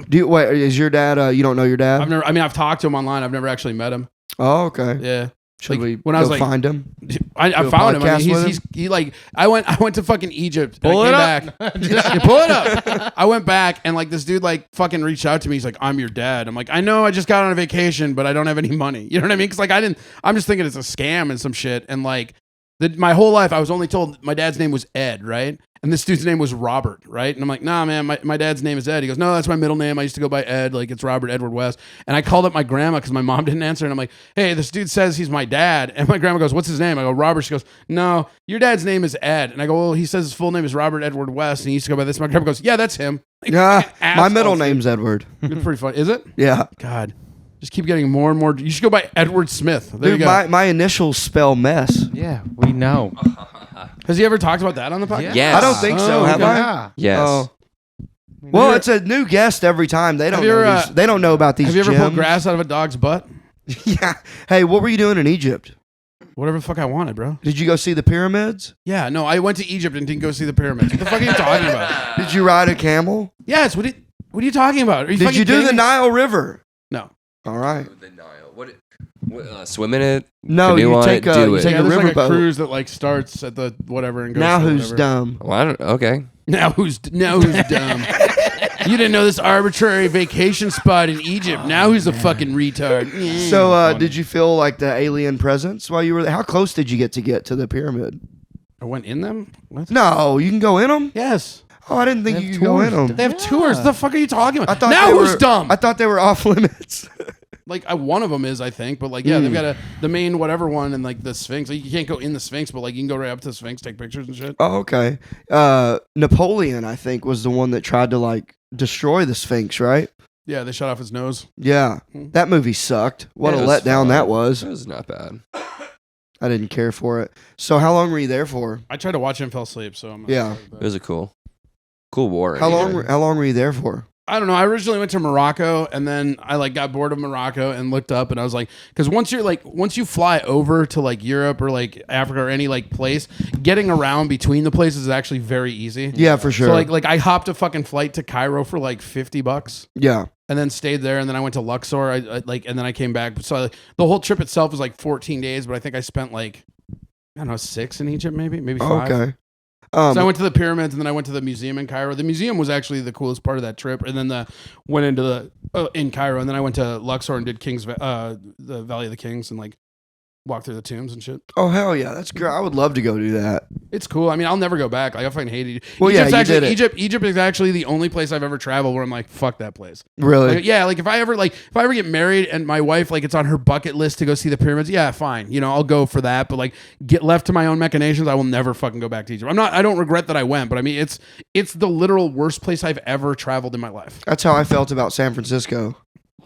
Do you, wait? Is your dad? You don't know your dad? I've talked to him online. I've never actually met him. Oh, okay. Yeah. Should Like, we when go I was like- find him? I Do a found him. I podcast mean, with he's him? he like I went to fucking Egypt. And Pull I it came up. back. Yeah, pull it up. I went back and like this dude like fucking reached out to me. He's like, I'm your dad. I'm like, I know I just got on a vacation, but I don't have any money. You know what I mean? Because like I'm just thinking it's a scam and some shit. And like my whole life I was only told my dad's name was Ed, right? And this dude's name was Robert, right? And I'm like, nah, man, my dad's name is Ed. He goes, no, that's my middle name. I used to go by Ed. Like, it's Robert Edward West. And I called up my grandma because my mom didn't answer. And I'm like, hey, this dude says he's my dad. And my grandma goes, what's his name? I go, Robert. She goes, no, your dad's name is Ed. And I go, well, he says his full name is Robert Edward West. And he used to go by this. My grandma goes, yeah, that's him. Like, Yeah, my asshole, middle dude. name's Edward. It's pretty funny. Is it? Yeah, God. Just keep getting more and more. You should go by Edward Smith. There dude, you go. my initials spell mess. Yeah, we know. Has he ever talked about that on the podcast? Yes. I don't think so. Oh, Have okay. I? Yeah. Yes. Oh. Well, it's a new guest every time. They don't Have you know. ever, They don't know about these. Have you ever pulled gems. grass out of a dog's butt? Yeah. Hey, what were you doing in Egypt? Whatever the fuck I wanted, bro. Did you go see the pyramids? Yeah, no, I went to Egypt and didn't go see the pyramids. What the fuck are you talking about? Did you ride a camel? Yes, what are you talking about? Are you Did fucking you do kidding the me? Nile River? No. All right. The Nile. What? Swim in it? No, Canoe you on take it, a do you it. take Yeah, a there's like a riverboat. cruise that like starts at the whatever and goes Now to who's whatever. dumb? Well, I don't. Okay. Now who's dumb? You didn't know this arbitrary vacation spot in Egypt. Now who's a fucking retard? So, did you feel like the alien presence while you were there? How close did you get to the pyramid? I went in them? What? No, you can go in them. Yes. Oh, I didn't think They you have could go in tours. them. They have tours. What the fuck are you talking about? I thought now they who's were, dumb? I thought they were off limits. Like one of them is, I think, but like yeah, they've got the main whatever one and like the Sphinx. Like, you can't go in the Sphinx, but like you can go right up to the Sphinx, take pictures and shit. Oh, okay. Napoleon, I think, was the one that tried to like destroy the Sphinx, right? Yeah, they shut off his nose. Yeah, that movie sucked. What Yeah, a it was letdown fun. that was. It was not bad. I didn't care for it. So, how long were you there for? I tried to watch it and fell asleep. So I'm not Yeah. sure, but- It was a cool war. How anyway. long? How long were you there for? I don't know. I originally went to Morocco and then I like got bored of Morocco and looked up and I was like, because once you fly over to like Europe or like Africa or any like place, getting around between the places is actually very easy. Yeah, for sure. So like I hopped a fucking flight to Cairo for like $50 yeah. and then stayed there and then I went to Luxor. I like and then I came back. So the whole trip itself was like 14 days, but I think I spent like I don't know 6 in Egypt, maybe 5. Okay. So I went to the pyramids and then I went to the museum in Cairo. The museum was actually the coolest part of that trip. And then went into the in Cairo and then I went to Luxor and did the Valley of the Kings and like walked through the tombs and shit. Oh hell yeah, that's great. I would love to go do that. It's cool. I mean, I'll never go back. Like I fucking hated it. Well, yeah, Egypt's you actually, did it. Egypt is actually the only place I've ever traveled where I'm like, fuck that place. Really? Like, yeah, like if I ever get married and my wife like it's on her bucket list to go see the pyramids, yeah, fine. You know, I'll go for that. But like get left to my own machinations, I will never fucking go back to Egypt. I don't regret that I went, but I mean it's the literal worst place I've ever traveled in my life. That's how I felt about San Francisco.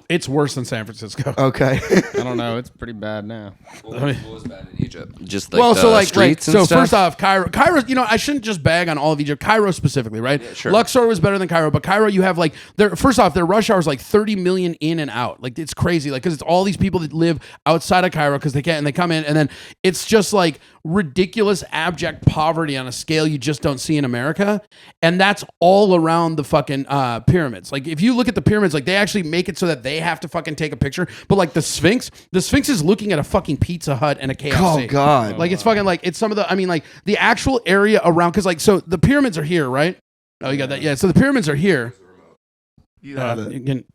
It's worse than San Francisco. Okay. I don't know. It's pretty bad now. What was bad in Egypt? Just like the so like streets and so stuff? first off, Cairo, you know, I shouldn't just bag on all of Egypt. Cairo specifically, right? Yeah, sure. Luxor was better than Cairo, but Cairo you have like first off, their rush hour is like 30 million in and out. Like it's crazy. Like because it's all these people that live outside of Cairo because they can't and they come in and then it's just like ridiculous abject poverty on a scale you just don't see in America. And that's all around the fucking pyramids. Like if you look at the pyramids, like they actually make it so that they have to fucking take a picture. But like the Sphinx is looking at a fucking Pizza Hut and a KFC. Oh God. Like it's fucking like it's some of the I mean like the actual area around because like so the pyramids are here, right? Oh, you got that? Yeah. So the pyramids are here. You have it. You can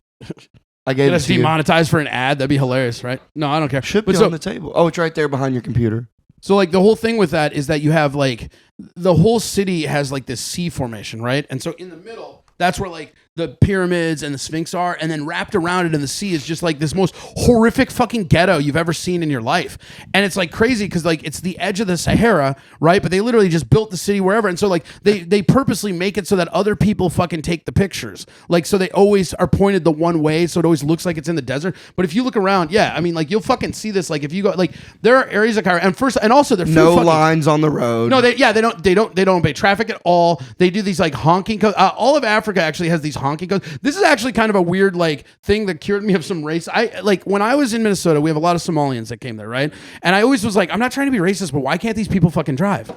I get gave it us to you. demonetized for an ad. That'd be hilarious, right? No, I don't care. Should be But so, on the table. Oh, it's right there behind your computer. so like the whole thing with that is that you have like the whole city has like this C formation, right? And so in the middle, that's where like the pyramids and the Sphinx are, and then wrapped around it in the sea is just like this most horrific fucking ghetto you've ever seen in your life. And it's like crazy because like it's the edge of the Sahara, right? But they literally just built the city wherever, and so like they purposely make it so that other people fucking take the pictures, like so they always are pointed the one way, so it always looks like it's in the desert. But if you look around, yeah, I mean, like you'll fucking see this. Like if you go, like there are areas of Cairo, and also they're no lines on the road. No, they don't obey traffic at all. They do these like honking codes. All of Africa actually has these honking codes. This is actually kind of a weird like thing that cured me of some race. I like when I was in Minnesota, we have a lot of Somalians that came there, right? And I always was like, I'm not trying to be racist, but why can't these people fucking drive?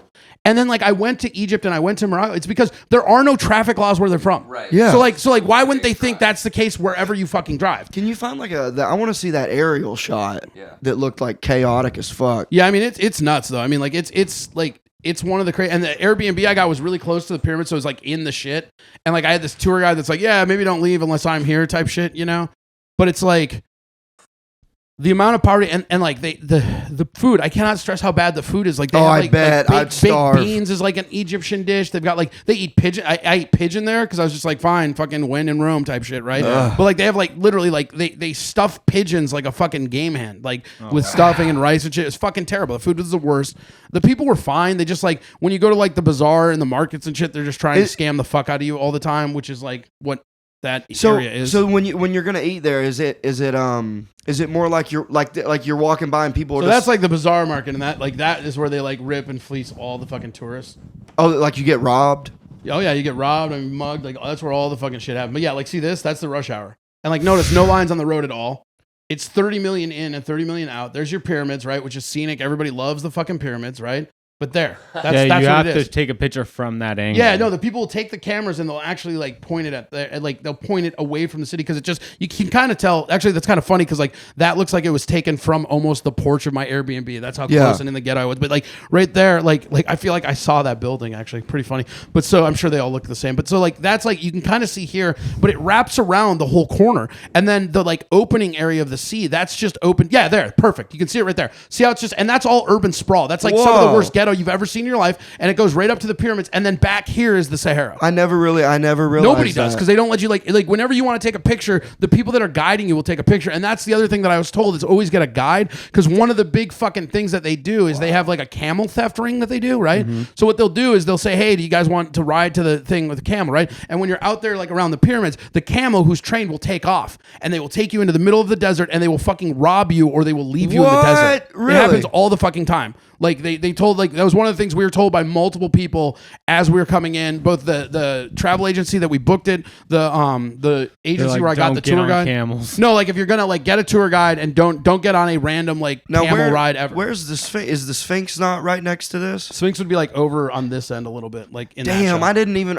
And then like I went to Egypt and I went to Morocco. It's because there are no traffic laws where they're from. Right. Yeah. So like why wouldn't they think that's the case wherever you fucking drive? Can you find like I want to see that aerial shot Yeah. that looked like chaotic as fuck. Yeah, I mean it's nuts though. I mean like it's like it's one of the crazy, and the Airbnb I got was really close to the pyramid, so it was like in the shit. And like I had this tour guide that's like, yeah, maybe don't leave unless I'm here type shit, you know? But it's like the amount of poverty and like the food, I cannot stress how bad the food is. Like they have, I like, bet like I'd starve. baked beans is like an Egyptian dish. They've got like they eat pigeon. I eat pigeon there because I was just like, fine, fucking when in Rome type shit, right? But like they have like literally like they stuff pigeons like a fucking game hand, like with stuffing and rice and shit. It's fucking terrible. The food was the worst. The people were fine. They just like when you go to like the bazaar and the markets and shit, they're just trying to scam the fuck out of you all the time, which is like what that area is. So when you're gonna eat there, is it more like you're like you're walking by and people are So just, that's like the bazaar market, and that is where they like rip and fleece all the fucking tourists. oh, like you get robbed? Oh yeah, you get robbed and mugged. Like that's where all the fucking shit happens. But yeah, like see this? That's the rush hour. And like notice no lines on the road at all. It's 30 million in and 30 million out. There's your pyramids, right? Which is scenic. Everybody loves the fucking pyramids, right? But that's you what have it to is. take a picture from that angle. Yeah, no, the people will take the cameras and they'll actually like point it at like they'll point it away from the city because it just you can kind of tell. Actually, that's kind of funny because like that looks like it was taken from almost the porch of my Airbnb. That's how close and in the ghetto I was. But like right there, like I feel like I saw that building actually. Pretty funny. But so I'm sure they all look the same. But so like that's like you can kind of see here, but it wraps around the whole corner, and then the like opening area of the sea that's just open. Yeah, there, perfect. You can see it right there. See how it's just and that's all urban sprawl. That's like some of the worst ghetto you've ever seen in your life. And it goes right up to the pyramids, and then back here is the Sahara. I never realized. Nobody does because they don't let you like whenever you want to take a picture, the people that are guiding you will take a picture, and that's the other thing that I was told is always get a guide because one of the big fucking things that they do is they have like a camel theft ring that they do, right? So what they'll do is they'll say, hey, do you guys want to ride to the thing with the camel, right? And when you're out there like around the pyramids, the camel who's trained will take off and they will take you into the middle of the desert and they will fucking rob you or they will leave you in the desert. Really? It happens all the fucking time. Like they told like that was one of the things we were told by multiple people as we were coming in, both the travel agency that we booked it, the agency like, where I got "Don't the get tour on guide. camels." No, like if you're gonna like get a tour guide and don't get on a random like camel ride ever. Where's the Sphinx? Is the Sphinx not right next to this? Sphinx would be like over on this end a little bit, like in that Damn, shot.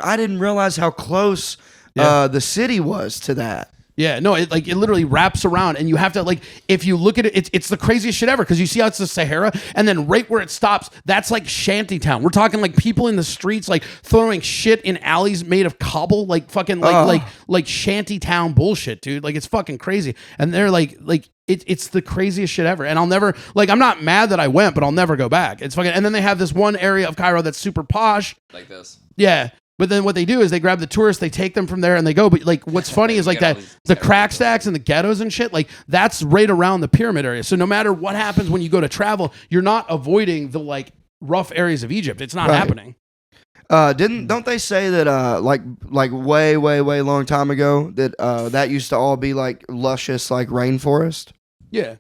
I didn't realize how close the city was to that. Yeah, no, it literally wraps around, and you have to like if you look at it, it's the craziest shit ever because you see how it's the Sahara, and then right where it stops, that's like shantytown. We're talking like people in the streets like throwing shit in alleys made of cobble, like fucking like shantytown bullshit, dude. Like it's fucking crazy, and they're like it's the craziest shit ever, and I'll never like I'm not mad that I went, but I'll never go back. It's fucking, and then they have this one area of Cairo that's super posh, Like this. yeah. But then what they do is they grab the tourists, they take them from there, and they go. But like, what's funny is like that the crack stacks and the ghettos and shit, like that's right around the pyramid area. So no matter what happens when you go to travel, you're not avoiding the like rough areas of Egypt. It's not happening. Don't they say that like way long time ago that that used to all be like luscious like rainforest? Yeah.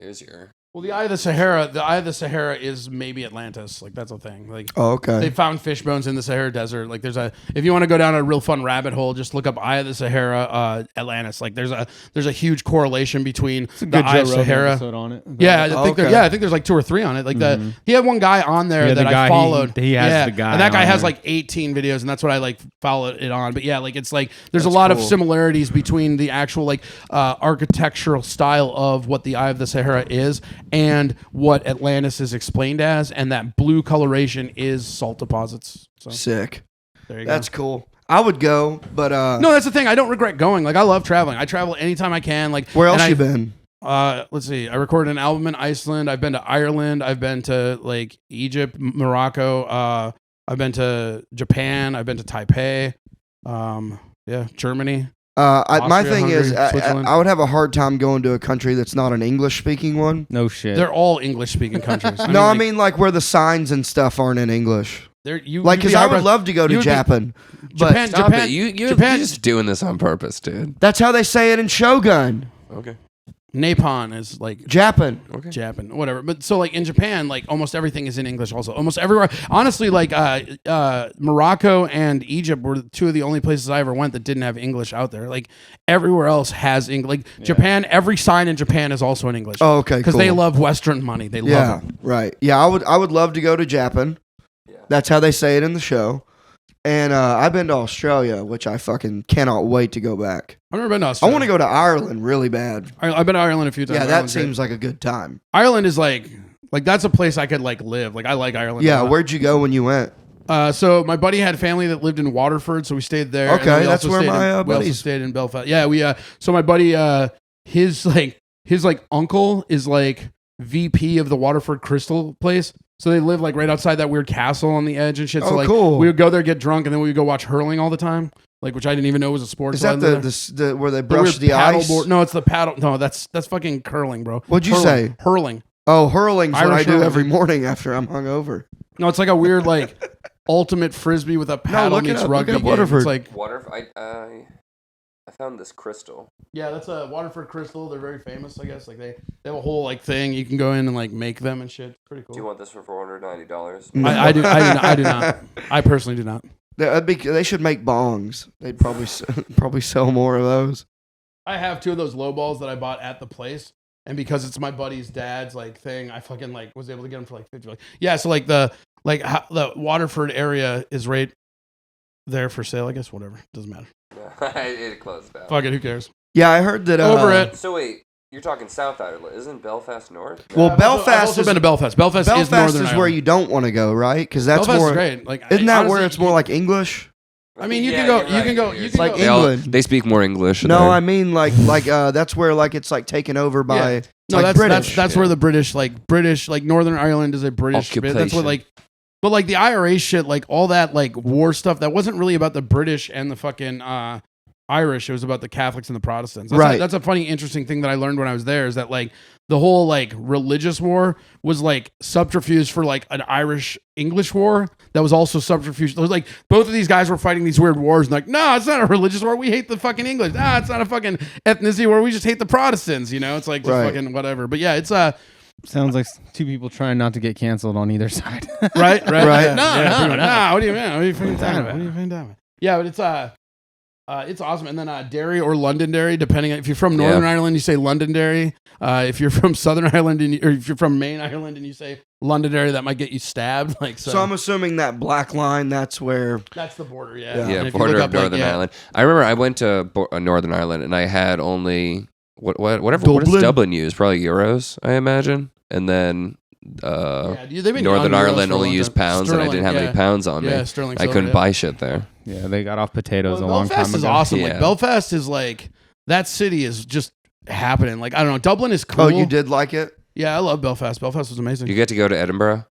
Here's your. Well, the Eye of the Sahara is maybe Atlantis. Like that's a thing. Like okay. They found fish bones in the Sahara Desert. Like if you want to go down a real fun rabbit hole, just look up Eye of the Sahara, Atlantis. Like there's a huge correlation between the Eye of Sahara. On it. Yeah, I think there's like 2 or 3 on it. Like he had one guy on there that I followed. He has the guy, and that guy on has there. like 18 videos, and that's what I like followed it on. But yeah, like it's like there's a lot of similarities between the actual like architectural style of what the Eye of the Sahara is and what Atlantis is explained as, and that blue coloration is salt deposits. So Sick. there you That's go. cool. I would go, but No, that's the thing. I don't regret going. Like I love traveling. I travel anytime I can. Like where else and you been? Let's see. I recorded an album in Iceland. I've been to Ireland. I've been to like Egypt, Morocco. I've been to Japan. I've been to Taipei. Yeah, Germany. My Austria, thing is, Hungary, Switzerland. I would have a hard time going to a country that's not an English-speaking one. No shit. They're all English-speaking countries. I mean like where the signs and stuff aren't in English. Like, because I would love to go to Japan. But Stop it. You're just doing this on purpose, dude. that's how they say it in Shogun. Okay. Napon is like Japan. Okay. Japan, whatever. But so like in Japan, like almost everything is in English also. Almost everywhere. Honestly, like Morocco and Egypt were two of the only places I ever went that didn't have English out there. Like everywhere else has English. Like Japan, every sign in Japan is also in English. Oh, okay, Because cool. they love Western money. They love Yeah, it. right. Yeah, I would love to go to Japan. Yeah. That's how they say it in the show. And I've been to Australia, which I fucking cannot wait to go back. I've never been to I Australia. want to go to Ireland really bad. I've been to Ireland a few times. Yeah, that Ireland's great. seems like a good time. Ireland is like that's a place I could like live. Like I like Ireland. a Yeah, lot. where'd you go when you went? So my buddy had family that lived in Waterford, so we stayed there. and Okay, then we that's also where stayed my, we also buddies- stayed in Belfast. Yeah, we so my buddy his uncle is like VP of the Waterford Crystal place. So they live like right outside that weird castle on the edge and shit. So Oh, like cool. we would go there, get drunk, and then we would go watch hurling all the time. Like which I didn't even know was a sport. Is till I that lived there. the where they The brush weird the paddle ice? board? No, it's the paddle. No, that's fucking curling, bro. What'd you Hurling. say? Hurling. Oh, hurling's what I Irish do hurling. every morning after I'm hungover. No, it's like a weird like ultimate frisbee with a paddle look it meets up. Look rugby up game. Waterford. It's like Water. I found this crystal. yeah, that's a Waterford Crystal. They're very famous, I guess. Like they have a whole like thing you can go in and like make them and shit. It's pretty cool. Do you want this for $490? No. I do not. I personally do not. They should make bongs. They'd probably probably sell more of those. I have two of those low balls that I bought at the place, and because it's my buddy's dad's like thing, I fucking like was able to get them for like $50. Yeah, so like the Waterford area is right there for sale. I guess whatever, doesn't matter. Yeah, it closed down. Fuck it, who cares? Yeah, I heard that. Over it. So wait, you're talking South Ireland? Isn't Belfast north? Well, I've Belfast also is been to Belfast. Belfast is northern where Ireland. you don't want to go, right? Because that's Belfast more. is great. Like Isn't that where honestly, it's more like English? I mean, you Yeah, can go. you're You right. can go. You're You can like go. They all- England. They speak more English. No, there. I mean like that's where like it's like taken over by Yeah. No, like British. that's where the British like Northern Ireland is a British bit. That's what Occupation. like, but like the IRA shit, like all that like war stuff, that wasn't really about the British and the fucking Irish. It was about the Catholics and the Protestants. Right. That's a funny, interesting thing that I learned when I was there is that like the whole like religious war was like subterfuge for like an Irish English war that was also subterfuge. It was like both of these guys were fighting these weird wars and like, no, it's not a religious war. We hate the fucking English. Nah, it's not a fucking ethnicity war. We just hate the Protestants. You know, it's like just Right. fucking whatever. But yeah, it's Sounds like two people trying not to get canceled on either side. right. Right. No. What do you mean? What are you fucking talking about? What are you fucking talking about? Yeah, but it's awesome. And then Derry or Londonderry, depending on if you're from Northern Ireland, you say Londonderry. If you're from Southern Ireland or if you're from Main Ireland and you say Londonderry, that might get you stabbed. Like So I'm assuming that black line. That's where. that's the border. Yeah. Yeah. Yeah, And if you border look of up, like, Northern yeah, Ireland. I remember I went to Northern Ireland and I had only what does Dublin? Dublin use? Probably euros, I imagine. And then yeah, dude, they've been Northern on euros Ireland for a only long used time. pounds, and I Sterling, didn't have any pounds on Yeah, me. sterling. I silver, couldn't yeah. buy shit there. Yeah, they got off potatoes Well, a long Belfast time is ago. awesome. Yeah. Like Belfast is like that city is just happening. Like I don't know, Dublin is cool. Oh, you did like it? Yeah, I love Belfast. Belfast was amazing. You get to go to Edinburgh.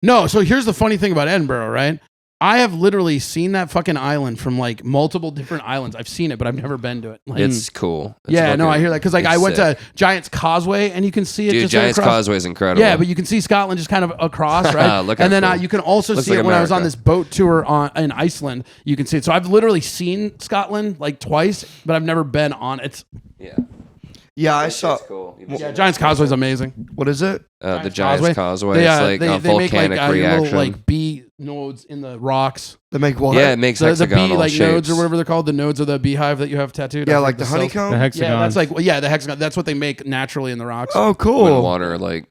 No, so here's the funny thing about Edinburgh, right? I have literally seen that fucking island from like multiple different islands. I've seen it, but I've never been to it. Like, It's cool. It's yeah, no, fucking- I hear that because like it's I went sick. to Giant's Causeway and you can see it Dude, just Giant's across. Causeway is incredible. Yeah, but you can see Scotland just kind of across, right? Look how and then cool. you can also Looks see like it when I was on America. this boat tour in Iceland. You can see it. So I've literally seen Scotland like twice, but I've never been on it. yeah, Yeah, I It's saw. cool. Yeah, Giant's Causeway is amazing. What is it? The Giant's Causeway. They, It's like a they make volcanic like reaction. little like bee nodes in the rocks. They make what? Yeah, it makes The bee hexagonal like shapes. nodes or whatever they're called. The nodes of the beehive that you have tattooed. Yeah, off, like the cells. honeycomb. The hexagons. Yeah, that's like the hexagon. That's what they make naturally in the rocks. Oh, When cool. water, like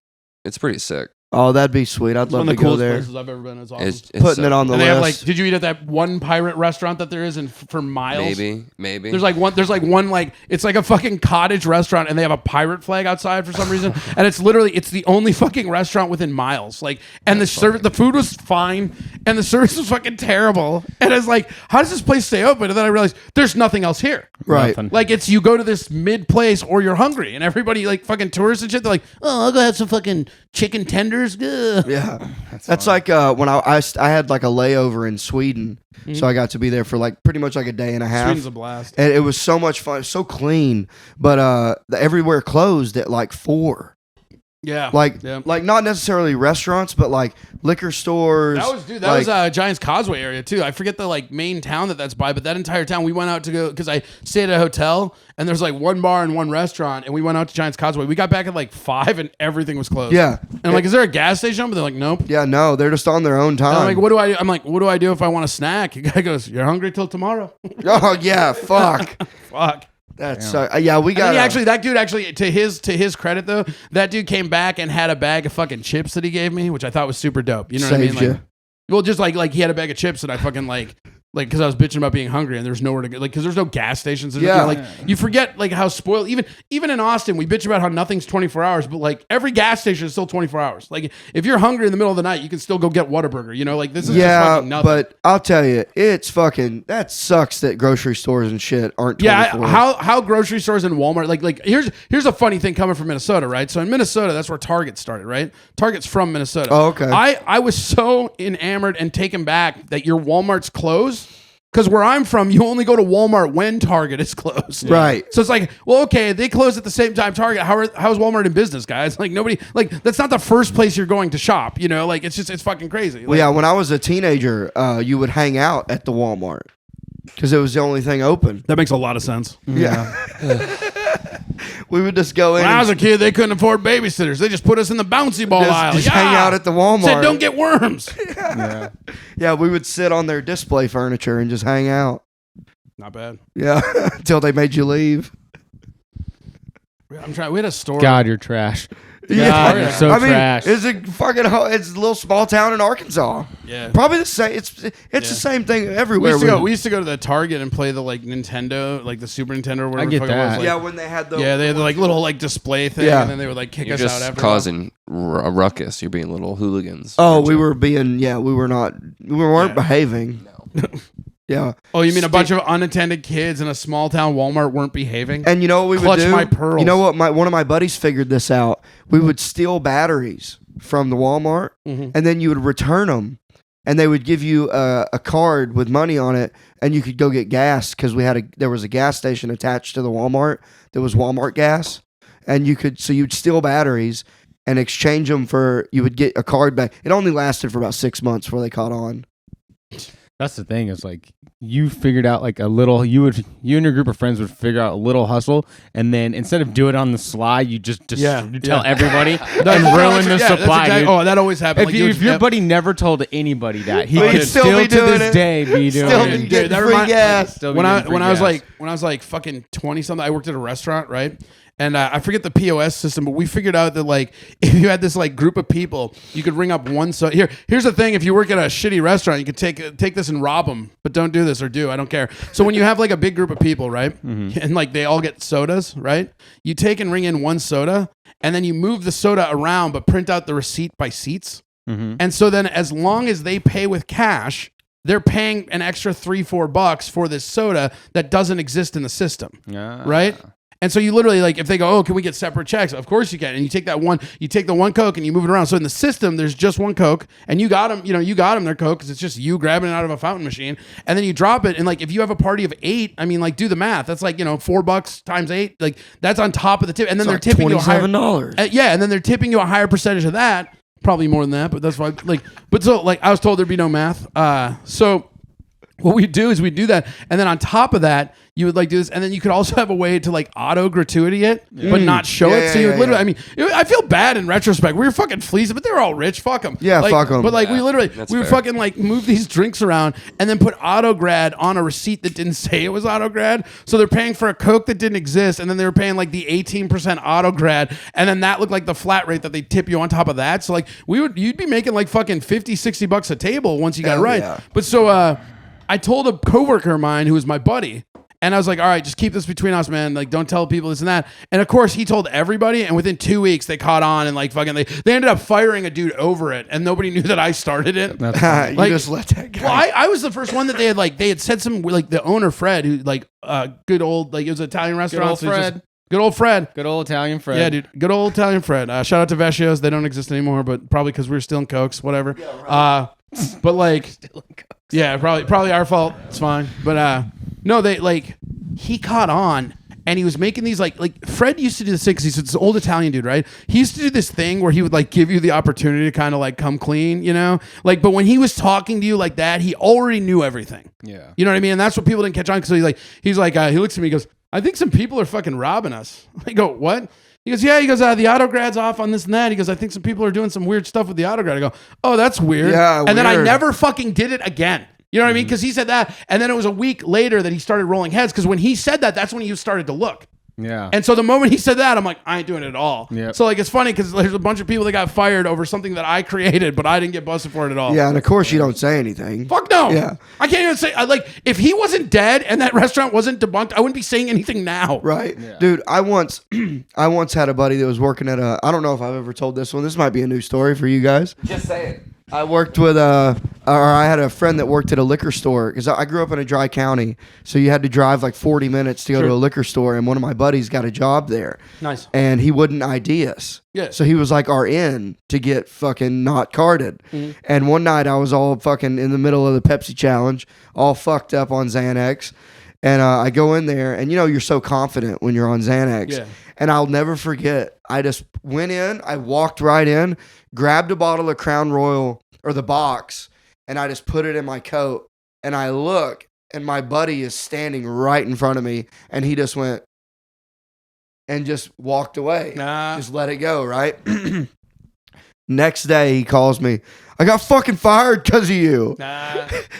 it's pretty sick. Oh, that'd be sweet. I'd It's love one to of the go coolest there. places I've ever been. It's awesome. It's Putting sick. it on the And they have like, list. did you eat at that one pirate restaurant that there is for miles? Maybe. There's like one like it's like a fucking cottage restaurant and they have a pirate flag outside for some reason and it's the only fucking restaurant within miles. Like and the food was fine and the service was fucking terrible. And it's like, how does this place stay open? And then I realized there's nothing else here. Right. Nothing. Like it's you go to this mid place or you're hungry and everybody like fucking tourists and shit. They're like, oh, I'll go have some fucking chicken tenders burgers. Ugh. Yeah, that's like when I had like a layover in Sweden, so I got to be there for like pretty much like a day and a half. Sweden's a blast. And it was so much fun, so clean, but everywhere closed at like 4. Yeah, Like yeah. like not necessarily restaurants, but like liquor stores. That was Giants Causeway area too. I forget the like main town that's by, but that entire town we went out to go because I stayed at a hotel and there's like one bar and one restaurant, and we went out to Giants Causeway. We got back at like 5 and everything was closed. Yeah, and I'm like, is there a gas station? But they're like, nope. Yeah, no, they're just on their own time. And I'm like, what do I do? I'm like, what do I do if I want a snack? The guy goes, you're hungry till tomorrow. Oh yeah, fuck. Fuck. That's yeah, we got. That dude actually, to his credit though, that dude came back and had a bag of fucking chips that he gave me, which I thought was super dope. You know what I mean? Saved Like, well, just like he had a bag of chips and I fucking like because I was bitching about being hungry and there's nowhere to go, like because there's no gas stations. Yeah. Like you forget like how spoiled. Even in Austin, we bitch about how nothing's 24 hours, but like every gas station is still 24 hours. Like if you're hungry in the middle of the night, you can still go get Whataburger. You know, like this is just fucking nothing. But I'll tell you, it's fucking that sucks that grocery stores and shit aren't 24. Yeah, how grocery stores and Walmart like here's a funny thing coming from Minnesota, right? So in Minnesota, that's where Target started, right? Target's from Minnesota. Oh, okay. I was so enamored and taken back that your Walmart's closed. Because where I'm from, you only go to Walmart when Target is closed. Right. So it's like, well, okay, they close at the same time Target. How's Walmart in business, guys? Like nobody, like that's not the first place you're going to shop. You know, like it's fucking crazy. Well, yeah, when I was a teenager, you would hang out at the Walmart because it was the only thing open. That makes a lot of sense. Yeah. We would just go in. When I was a kid, they couldn't afford babysitters. They just put us in the bouncy ball aisle. just hang out at the Walmart. Said, don't get worms. Yeah, we would sit on their display furniture and just hang out. Not bad. Yeah, until they made you leave. I'm trying. We had a store. God, you're trash. Yeah, God, you're so I mean, trash. it's a fucking. It's a little small town in Arkansas. Yeah. Probably the same. It's the same thing everywhere. We used to go to the Target and play the like Nintendo, like the Super Nintendo. Or whatever I get the fuck it was, that. like, Yeah, when they had the. Yeah, they had the like little like display thing, Yeah. and then they would like kick You're us out just after. causing a ruckus. You're being little hooligans. Oh, aren't we you? were being. Yeah, we were not. We weren't behaving. No. Yeah. Oh, you mean a bunch of unattended kids in a small town Walmart weren't behaving? And you know what we Clutch would do? my pearls. You know what? One of my buddies figured this out. We would steal batteries from the Walmart, and then you would return them, and they would give you a card with money on it, and you could go get gas because there was a gas station attached to the Walmart. There was Walmart gas, and you'd steal batteries and exchange them for. You would get a card back. It only lasted for about 6 months before they caught on. That's the thing. Is like you figured out like a little. You and your group of friends would figure out a little hustle, and then instead of do it on the sly, you just you tell everybody and ruin the supply. Exactly, dude. that always happened. If your buddy never told anybody that, he But could he'd still be to doing this it. day be doing Still it. be getting that free remind- gas. Still be when getting free I was gas. like fucking 20 something, I worked at a restaurant, right? And I forget the POS system, but we figured out that like if you had this like group of people, you could ring up one soda. Here's the thing: if you work at a shitty restaurant, you could take this and rob them, but don't do this or I don't care. So when you have like a big group of people, right, and like they all get sodas, right? You take and ring in one soda, and then you move the soda around, but print out the receipt by seats. And so then, as long as they pay with cash, they're paying an extra $3-4 for this soda that doesn't exist in the system, right? And so you literally like if they go, oh, can we get separate checks? Of course you can. And you take the one Coke and you move it around. So in the system, there's just one Coke, and you got them their Coke because it's just you grabbing it out of a fountain machine, and then you drop it. And like if you have a party of 8, I mean, like do the math. That's like $4 times 8. Like that's on top of the tip, and then they're tipping you a higher $27. yeah, and then they're tipping you a higher percentage of that. Probably more than that, but that's fine. But so I was told there'd be no math. So what we do is we do that, and then on top of that, you would like do this, and then you could also have a way to like auto gratuity it, but not show it. So you would literally, I mean, I feel bad in retrospect. We were fucking fleecing, but they were all rich. Fuck them. Yeah, like, fuck 'em. But like we literally, that's we would fair. fucking like move these drinks around, and then put AutoGrad on a receipt that didn't say it was AutoGrad. So they're paying for a Coke that didn't exist, and then they were paying like the 18% AutoGrad, and then that looked like the flat rate that they tip you on top of that. So like you'd be making like fucking $50-$60 a table once you got it Hell right. yeah. But so I told a coworker of mine who was my buddy, and I was like, all right, just keep this between us, man. Like, don't tell people this and that. And of course, he told everybody, and within 2 weeks, they caught on, and like fucking, they ended up firing a dude over it, and nobody knew that I started it. You Like- just let that guy. Well, I was the first one that they had said some, like the owner, Fred, who like good old, like it was an Italian restaurant. old so he's Fred. Good old Fred. Good old Italian Fred. Yeah, dude. Good old Italian Fred. Shout out to Vecchios. They don't exist anymore, but probably because we were still in Cokes, whatever. Yeah, right. But like, yeah, probably our fault. It's fine. But no, he caught on. And he was making these like Fred used to do this thing because he's this old Italian dude, right? He used to do this thing where he would like give you the opportunity to kind of like come clean, you know? Like, but when he was talking to you like that, he already knew everything. Yeah. You know what I mean? And that's what people didn't catch on because he looks at me, he goes, I think some people are fucking robbing us. I go, what? He goes, yeah. He goes, the auto grad's off on this and that. He goes, I think some people are doing some weird stuff with the auto grad. I go, oh, that's weird. Yeah, and then I weird. never fucking did it again. You know what I mean? Because he said that, and then it was a week later that he started rolling heads. Because when he said that, that's when he started to look. Yeah. And so the moment he said that, I'm like, I ain't doing it at all. Yep. So like, it's funny because there's a bunch of people that got fired over something that I created, but I didn't get busted for it at all. Yeah, and of course you don't say anything. Fuck no. Yeah. I can't even say, like, if he wasn't dead and that restaurant wasn't debunked, I wouldn't be saying anything now. Right. Yeah. Dude, I once had a buddy that was working at I don't know if I've ever told this one. This might be a new story for you guys. Just say it. I worked with I had a friend that worked at a liquor store because I grew up in a dry county, so you had to drive like 40 minutes to go to a liquor store, and one of my buddies got a job there. Nice. And he wouldn't ID us. Yeah. So he was like our in to get fucking not carded. Mm-hmm. And one night I was all fucking in the middle of the Pepsi challenge, all fucked up on Xanax. And I go in there, and you're so confident when you're on Xanax. Yeah. And I'll never forget, I just went in, I walked right in, grabbed a bottle of Crown Royal or the box, and I just put it in my coat. And I look, and my buddy is standing right in front of me, and he just went and just walked away. Just let it go, right? Next day, he calls me. I got fucking fired because of you.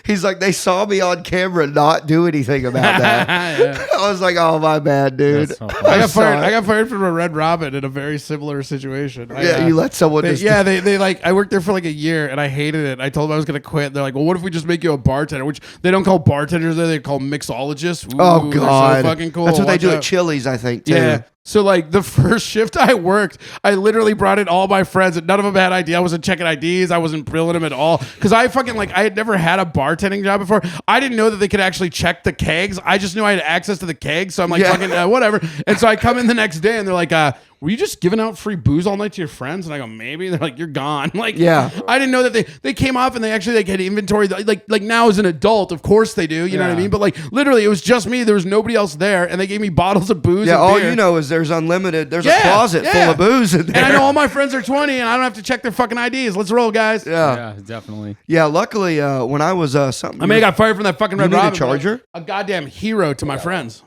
He's like, they saw me on camera not do anything about that. Yeah. I was like, oh, my bad, dude. That's so I got sorry. fired. I got fired from a Red Robin in a very similar situation. Yeah, you let someone just... They like, I worked there for like a year and I hated it. I told them I was going to quit. They're like, well, what if we just make you a bartender? Which they don't call bartenders there. They call mixologists. Ooh, Oh, God. They're so fucking cool. That's what they Watch do out. at Chili's, I think, too. Yeah. So like the first shift I worked, I literally brought in all my friends and none of them had ID. I wasn't checking IDs. I wasn't billing them at all. Cause I fucking I had never had a bartending job before. I didn't know that they could actually check the kegs. I just knew I had access to the kegs. So I'm like, fucking whatever. And so I come in the next day and they're like, were you just giving out free booze all night to your friends? And I go, maybe. They're like, you're gone. Like, yeah. I didn't know that they came off and they actually had inventory. Like now as an adult, of course they do. You know what I mean? But literally, it was just me. There was nobody else there, and they gave me bottles of booze. Yeah, and all beer. you know is there's unlimited. There's a closet full of booze in there. And I know all my friends are 20, and I don't have to check their fucking IDs. Let's roll, guys. Yeah, definitely. Yeah, luckily, when I was something... I may have got fired from that fucking Red need a Robin. charger? A goddamn hero to my friends.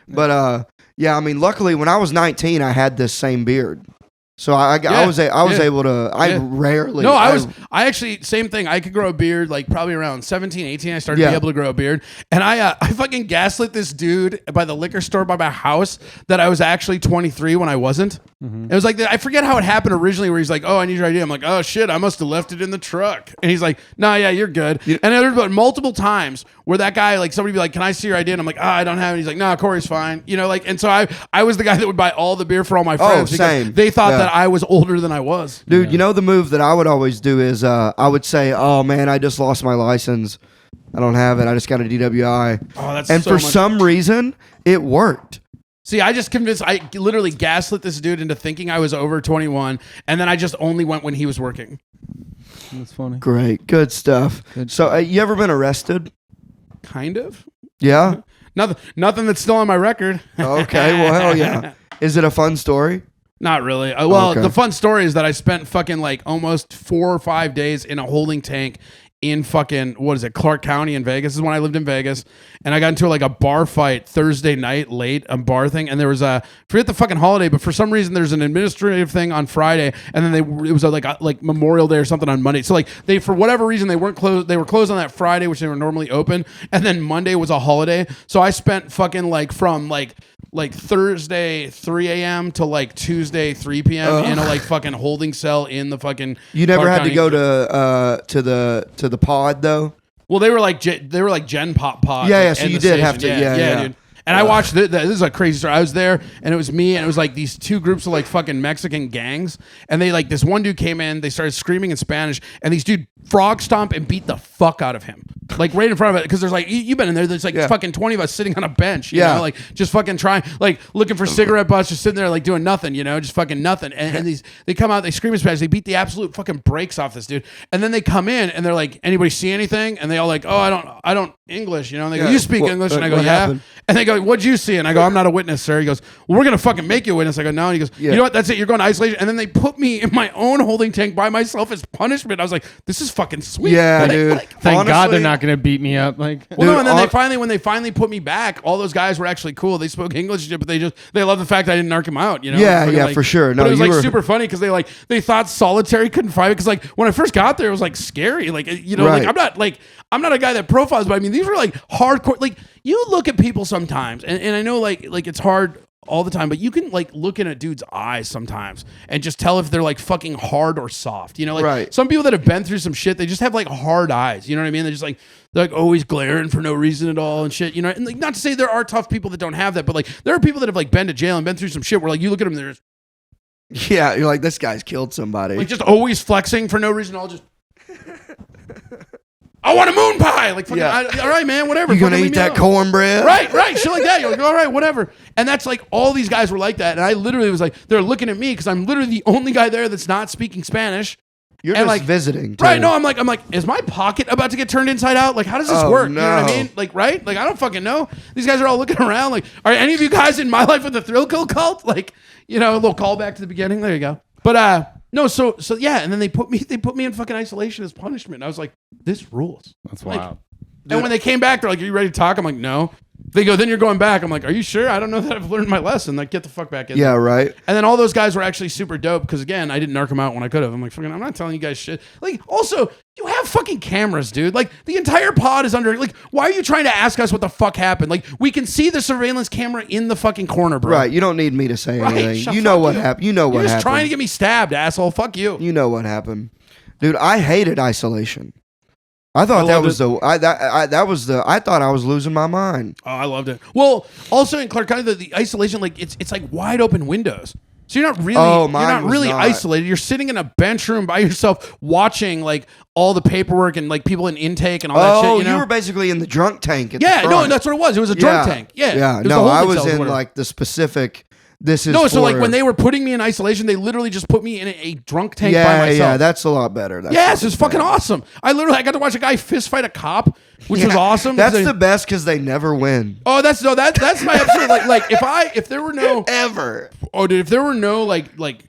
But, yeah, I mean, luckily, when I was 19, I had this same beard. So I was able to... I rarely... No, I actually, same thing. I could grow a beard probably around 17, 18. I started to be able to grow a beard. And I fucking gaslit this dude by the liquor store by my house that I was actually 23 when I wasn't. Mm-hmm. It was like, I forget how it happened originally where he's like, oh, I need your ID. I'm like, oh, shit, I must have left it in the truck. And he's like, nah, yeah, you're good. Yeah. And there's been multiple times where that guy, somebody be like, can I see your ID? And I'm like, I don't have it. He's like, nah, Corey's fine. And so I was the guy that would buy all the beer for all my friends. Same. They thought that I was older than I was. Dude, the move that I would always do is I would say, oh, man, I just lost my license. I don't have it. I just got a DWI. Oh, that's and so for much- some reason, it worked. See, I literally gaslit this dude into thinking I was over 21, and then I just only went when he was working. That's funny. Great. Good stuff. So, you ever been arrested? Kind of. Yeah? Nothing that's still on my record. Okay, well, hell yeah. Is it a fun story? Not really. Okay. The fun story is that I spent fucking almost 4 or 5 days in a holding tank in fucking, Clark County in Vegas. This is when I lived in Vegas. And I got into a bar fight Thursday night late, a bar thing. And there was forget the fucking holiday, but for some reason there's an administrative thing on Friday. And then it was like Memorial Day or something on Monday. So they, for whatever reason, they weren't closed. They were closed on that Friday, which they were normally open. And then Monday was a holiday. So I spent fucking from Thursday 3 a.m. to Tuesday 3 p.m. in a fucking holding cell in the fucking. You never Clark had County. to go to the pod though? Well, they were Gen Pop pod. Yeah, so you did have to. Yeah. dude. And I watched this is a crazy story. I was there, and it was me, and it was like these two groups of like fucking Mexican gangs, and they like this one dude came in, they started screaming in Spanish, and these dude frog stomp and beat the fuck out of him, like right in front of it, because there's like you've been in there. There's like fucking 20 of us sitting on a bench, you know, like just fucking trying, like looking for cigarette butts, just sitting there like doing nothing, you know, just fucking nothing. And these they come out, they scream in Spanish, they beat the absolute fucking brakes off this dude, and then they come in and they're like, anybody see anything? And they all like, oh, I don't English, you know. And they go, you speak English? And I go, yeah. Happened? And they go, what'd you see? And I go, I'm not a witness, sir. He goes, well, we're gonna fucking make you a witness. I go, no. And he goes, you know what? That's it. You're going to isolation. And then they put me in my own holding tank by myself as punishment. I was like, this is fucking sweet. Yeah, like, dude. Thank God they're not gonna beat me up. Like, well, no. And then when they finally put me back, all those guys were actually cool. They spoke English, but they loved the fact that I didn't narc them out. You know? Yeah, for sure. No, but it was like super funny because they thought solitary couldn't fight it, because like when I first got there, it was like scary. Like, you know, like I'm not a guy that profiles, but I mean, these were like hardcore. Like, you look at people sometimes, and I know like it's hard all the time, but you can like look in a dude's eyes sometimes and just tell if they're like fucking hard or soft. You know, like some people that have been through some shit, they just have like hard eyes. You know what I mean? They're just like, they're like always glaring for no reason at all and shit. You know, and like, not to say there are tough people that don't have that, but like there are people that have like been to jail and been through some shit where like you look at them, they're just, yeah, you're like, this guy's killed somebody. like just always flexing for no reason. I'll just. I want a moon pie. Like, fucking, all right, man, whatever. You gonna eat that cornbread? Right, shit like that. You're like, all right, whatever. And that's like, all these guys were like that. And I literally was like, they're looking at me because I'm literally the only guy there that's not speaking Spanish. You're and just like, visiting, too. Right? No, I'm like, is my pocket about to get turned inside out? Like, how does this work? No. You know what I mean? Like, right? Like, I don't fucking know. These guys are all looking around. Like, are any of you guys in my life with the Thrill Kill cult? Like, you know, a little callback to the beginning. There you go. But no, so yeah, and then they put me in fucking isolation as punishment. And I was like, this rules. That's wild. And when they came back, they're like, are you ready to talk? I'm like, no. They go, then you're going back. I'm like, are you sure? I don't know that I've learned my lesson. Like, get the fuck back in. Yeah, there. right. And then all those guys were actually super dope because, again, I didn't narc them out when I could have. I'm like, fucking, I'm not telling you guys shit. Like, also, you have fucking cameras, dude. Like, the entire pod is under. Like, why are you trying to ask us what the fuck happened? Like, we can see the surveillance camera in the fucking corner, bro. Right. You don't need me to say anything. You know what happened. You know what happened. You're just trying to get me stabbed, asshole. Fuck you. You know what happened, dude. I hated isolation. I thought I thought I was losing my mind. Oh, I loved it. Well, also in Clark County, the isolation, like it's like wide open windows. So you're not really isolated. You're sitting in a bench room by yourself watching like all the paperwork and like people in intake and all that shit. You know? You were basically in the drunk tank. No, that's what it was. It was a drunk tank. Yeah. No, I was in like the specific. So like when they were putting me in isolation, they literally just put me in a drunk tank by myself. Yeah, that's a lot better. It's fucking awesome. I got to watch a guy fist fight a cop, which was awesome. That's the best because they never win. Oh, that's my absolute like if there were no ever. Oh, dude, if there were no like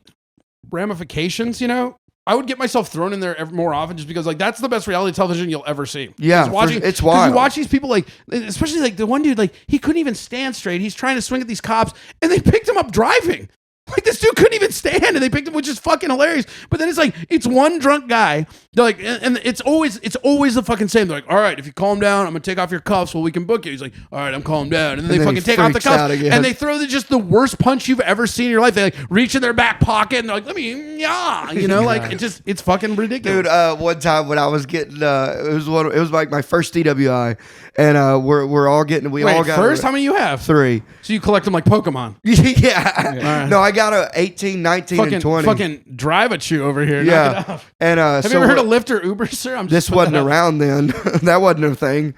ramifications, you know, I would get myself thrown in there more often just because, like, that's the best reality television you'll ever see. Yeah, it's wild. You watch these people, like, especially, like, the one dude, like, he couldn't even stand straight. He's trying to swing at these cops, and they picked him up driving. Like, this dude couldn't even stand, and they picked him, which is fucking hilarious. But then it's like, it's one drunk guy. They're like, and it's always the fucking same. They're like, all right, if you calm down, I'm gonna take off your cuffs while we can book you. He's like, all right, I'm calmed down. And then they fucking take off the cuffs, and they throw just the worst punch you've ever seen in your life. They like reach in their back pocket, and they're like, let me, you know, like it's fucking ridiculous. Dude, one time when I was getting, it was like my first DWI, and we're all getting, all got first. How many you have? 3. So you collect them like Pokemon. Yeah. No, I got a 18, 19, and 20. Fucking drive at you over here. Yeah. Knock it off. And have you ever heard of Lyft or Uber, sir? This wasn't around then. That wasn't a thing.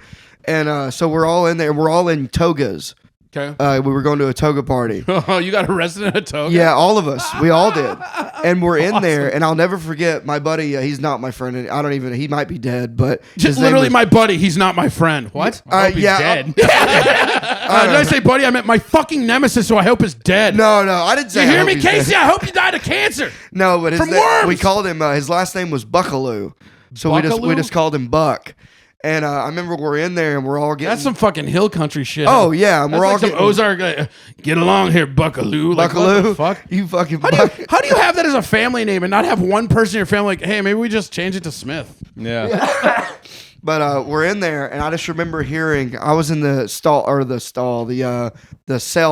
And so we're all in there. We're all in togas. Okay. We were going to a toga party. Oh, you got arrested in a toga? Yeah, all of us. We all did. And we're in there, and I'll never forget my buddy. He's not my friend. And he might be dead, but just literally my buddy. He's not my friend. What? I hope he's dead. Did I say buddy? I meant my fucking nemesis, who I hope is dead. No, I didn't say. You hear me, Casey? I hope you died of cancer. No, but from worms. We called him. His last name was Buckaloo, so we just called him Buck. And I remember we're in there and we're all getting. That's some fucking hill country shit. Oh yeah, and we're all like getting some Ozark. Get along here, Buckaloo. Like, Buckaloo. What the fuck? You fucking. How do you have that as a family name and not have one person in your family like, hey, maybe we just change it to Smith? Yeah. But we're in there, and I just remember hearing. I was in the cell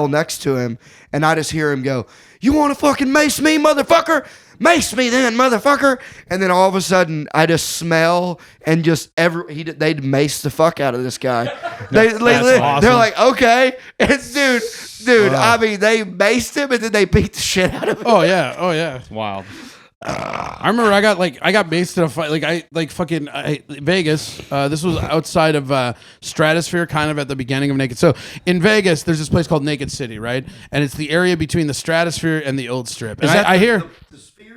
next to him, and I just hear him go, "You want to fucking mace me, motherfucker? Mace me then, motherfucker!" And then all of a sudden, I just smell and just they'd mace the fuck out of this guy. They're like, okay, and dude. I mean, they maced him and then they beat the shit out of him. Oh yeah. It's wild. I remember I got maced in a fight. Vegas. This was outside of Stratosphere, kind of at the beginning of Naked. So in Vegas, there's this place called Naked City, right? And it's the area between the Stratosphere and the Old Strip. And I hear.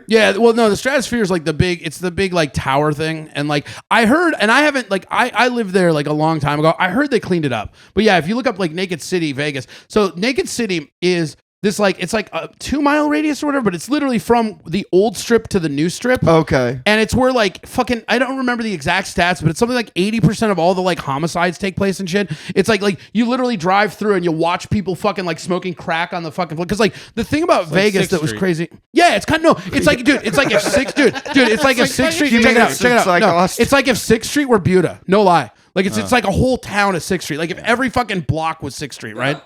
Yeah, well, no, the Stratosphere is like the big like tower thing, and like I heard, and I haven't like I lived there like a long time ago. I heard they cleaned it up, but yeah, if you look up like Naked City, Vegas, so Naked City is this like it's like a 2-mile radius or whatever, but it's literally from the Old Strip to the New Strip. Okay, and it's where like fucking I don't remember the exact stats, but it's something like 80% of all the like homicides take place and shit. It's like you literally drive through and you watch people fucking like smoking crack on the fucking because like the thing about Vegas that was crazy. Yeah, it's kind of no. It's like dude, it's like if it's like if 6th Street. Check it out. Like no, it's like if 6th Street were Buda. No lie. Like it's like a whole town of 6th Street. Like if every fucking block was 6th Street, right?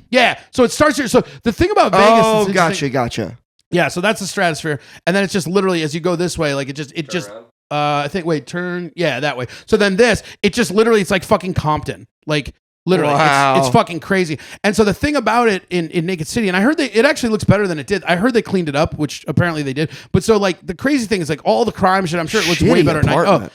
Yeah, so it starts here. So the thing about Vegas. Oh, gotcha. Yeah, so that's the Stratosphere, and then it's just literally as you go this way, like it just. I think turn. Yeah, that way. So then it just literally it's like fucking Compton, like literally, it's fucking crazy. And so the thing about it in Naked City, and I heard it actually looks better than it did. I heard they cleaned it up, which apparently they did. But so like the crazy thing is like all the crime shit. I'm sure it looks way better at night. Oh,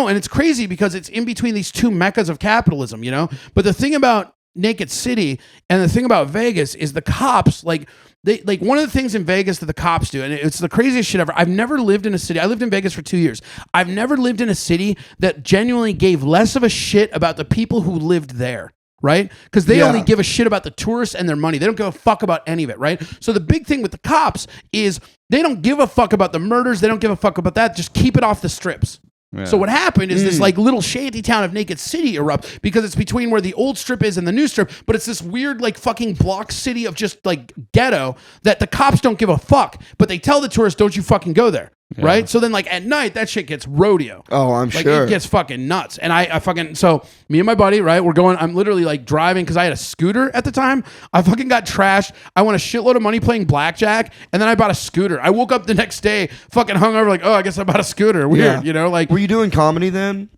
and it's crazy because it's in between these two meccas of capitalism, you know. But the thing about Naked City and the thing about Vegas is the cops like one of the things in Vegas that the cops do, and it's the craziest shit ever. I've never lived in a city. I lived in Vegas for 2 years. I've never lived in a city that genuinely gave less of a shit about the people who lived there. Right? Because they only give a shit about the tourists and their money. They don't give a fuck about any of it, right? So the big thing with the cops is they don't give a fuck about the murders. They don't give a fuck about that. Just keep it off the strips. Yeah. So what happened is this like little shanty town of Naked City erupt because it's between where the Old Strip is and the New Strip, but it's this weird like fucking block city of just like ghetto that the cops don't give a fuck, but they tell the tourists, don't you fucking go there. Yeah. Right? So then like at night, that shit gets rodeo. Oh, I'm sure. It gets fucking nuts. And I fucking, so me and my buddy, right, I'm literally like driving because I had a scooter at the time. I fucking got trashed. I won a shitload of money playing blackjack and then I bought a scooter. I woke up the next day fucking hungover like, oh, I guess I bought a scooter. Weird, you know? Like, were you doing comedy then?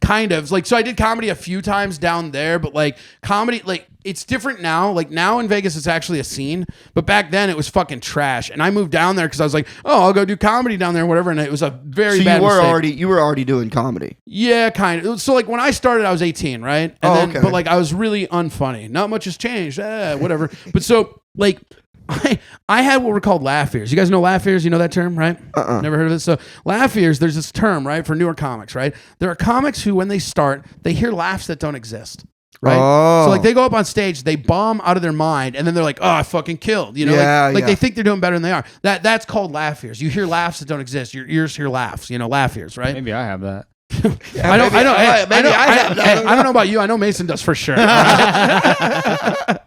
Kind of. Like, so I did comedy a few times down there, but like comedy, like it's different now. Like now in Vegas, it's actually a scene, but back then it was fucking trash. And I moved down there because I was like, oh, I'll go do comedy down there, whatever. And it was a very bad mistake. You were already doing comedy. Yeah, kind of. So like when I started, I was 18, right? And but like I was really unfunny. Not much has changed. Whatever. But so like I had what were called laugh ears. You guys know laugh ears? You know that term, right? Never heard of it? So laugh ears, there's this term, right, for newer comics, right? There are comics who, when they start, they hear laughs that don't exist. Right. Oh. So like they go up on stage, they bomb out of their mind, and then they're like, "Oh, I fucking killed." You know, like they think they're doing better than they are. That's called laugh ears. You hear laughs that don't exist. Your ears hear laughs. You know, laugh ears, right? Maybe I have that. I don't know about you. I know Mason does for sure. But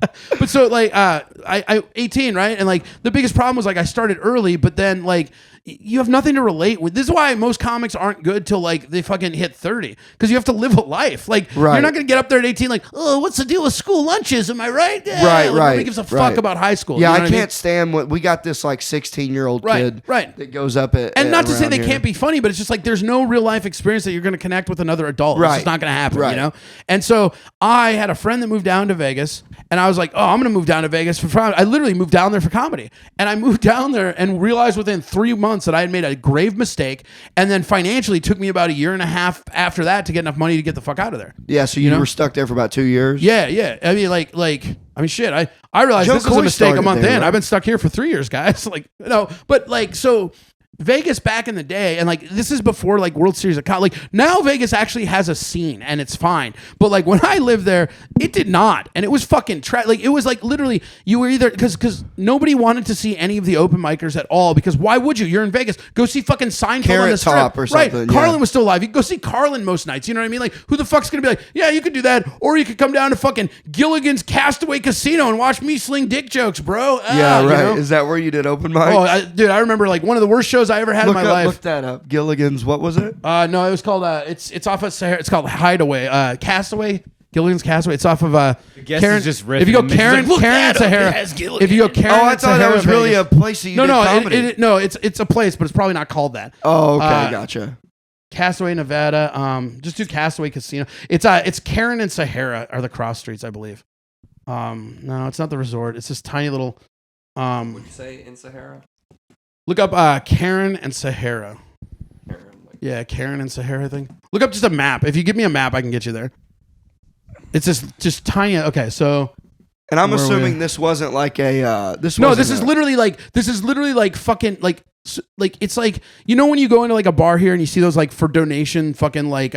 so like I 18, right? And like the biggest problem was like I started early, but then like you have nothing to relate with. This is why most comics aren't good till like they fucking hit 30, because you have to live a life. Like you're not gonna get up there at 18 like, oh, what's the deal with school lunches? Am I right? Yeah, right. Nobody gives a fuck about high school. Yeah, you know I can't stand what we got this like 16-year-old kid that goes up at and not to say they can't be funny, but it's just like there's no real life experience that you're gonna connect with another adult. It's just not gonna happen, you know? And so I had a friend that moved down to Vegas, and I was like, oh, I'm gonna move down to Vegas for fun. I literally moved down there for comedy, and I moved down there and realized within 3 months that I had made a grave mistake, and then financially it took me about a year and a half after that to get enough money to get the fuck out of there. Yeah, so you were stuck there for about 2 years? Yeah. I mean, shit, I realized this was a mistake a month in. Right? I've been stuck here for 3 years, guys. Like, no, but like, so Vegas back in the day, and like this is before like World Series of like now Vegas actually has a scene and it's fine, but like when I lived there it did not, and it was fucking like it was like literally you were either because nobody wanted to see any of the open micers at all, because why would you? You're in Vegas, go see fucking Seinfeld on the strip. Top or something, right? Carlin was still alive. You could go see Carlin most nights, you know what I mean? Like who the fuck's gonna be like, yeah, you could do that, or you could come down to fucking Gilligan's Castaway Casino and watch me sling dick jokes, bro. Yeah, right. You know? Is that where you did open mic? Oh, dude, I remember like one of the worst shows casinos I ever had in my life. Look that up. Gilligan's. What was it? No, it was called. It's off of Sahara. It's called Hideaway. Castaway. Gilligan's Castaway. It's off of Karen. Just If you go Karen and Sahara. If you go Karen, Oh, I and thought that Sahara, was really Vegas. a place that you did comedy. No, it's a place, but it's probably not called that. Oh, okay, gotcha. Castaway, Nevada. Just do Castaway Casino. It's Karen and Sahara are the cross streets, I believe. No, it's not the resort. It's this tiny little. Would you say in Sahara? Look up Karen and Sahara. Yeah, Karen and Sahara thing. Look up just a map. If you give me a map, I can get you there. It's just tiny. Okay, so. And I'm assuming this wasn't like a. This is literally like fucking like it's like, you know when you go into like a bar here and you see those like for donation fucking like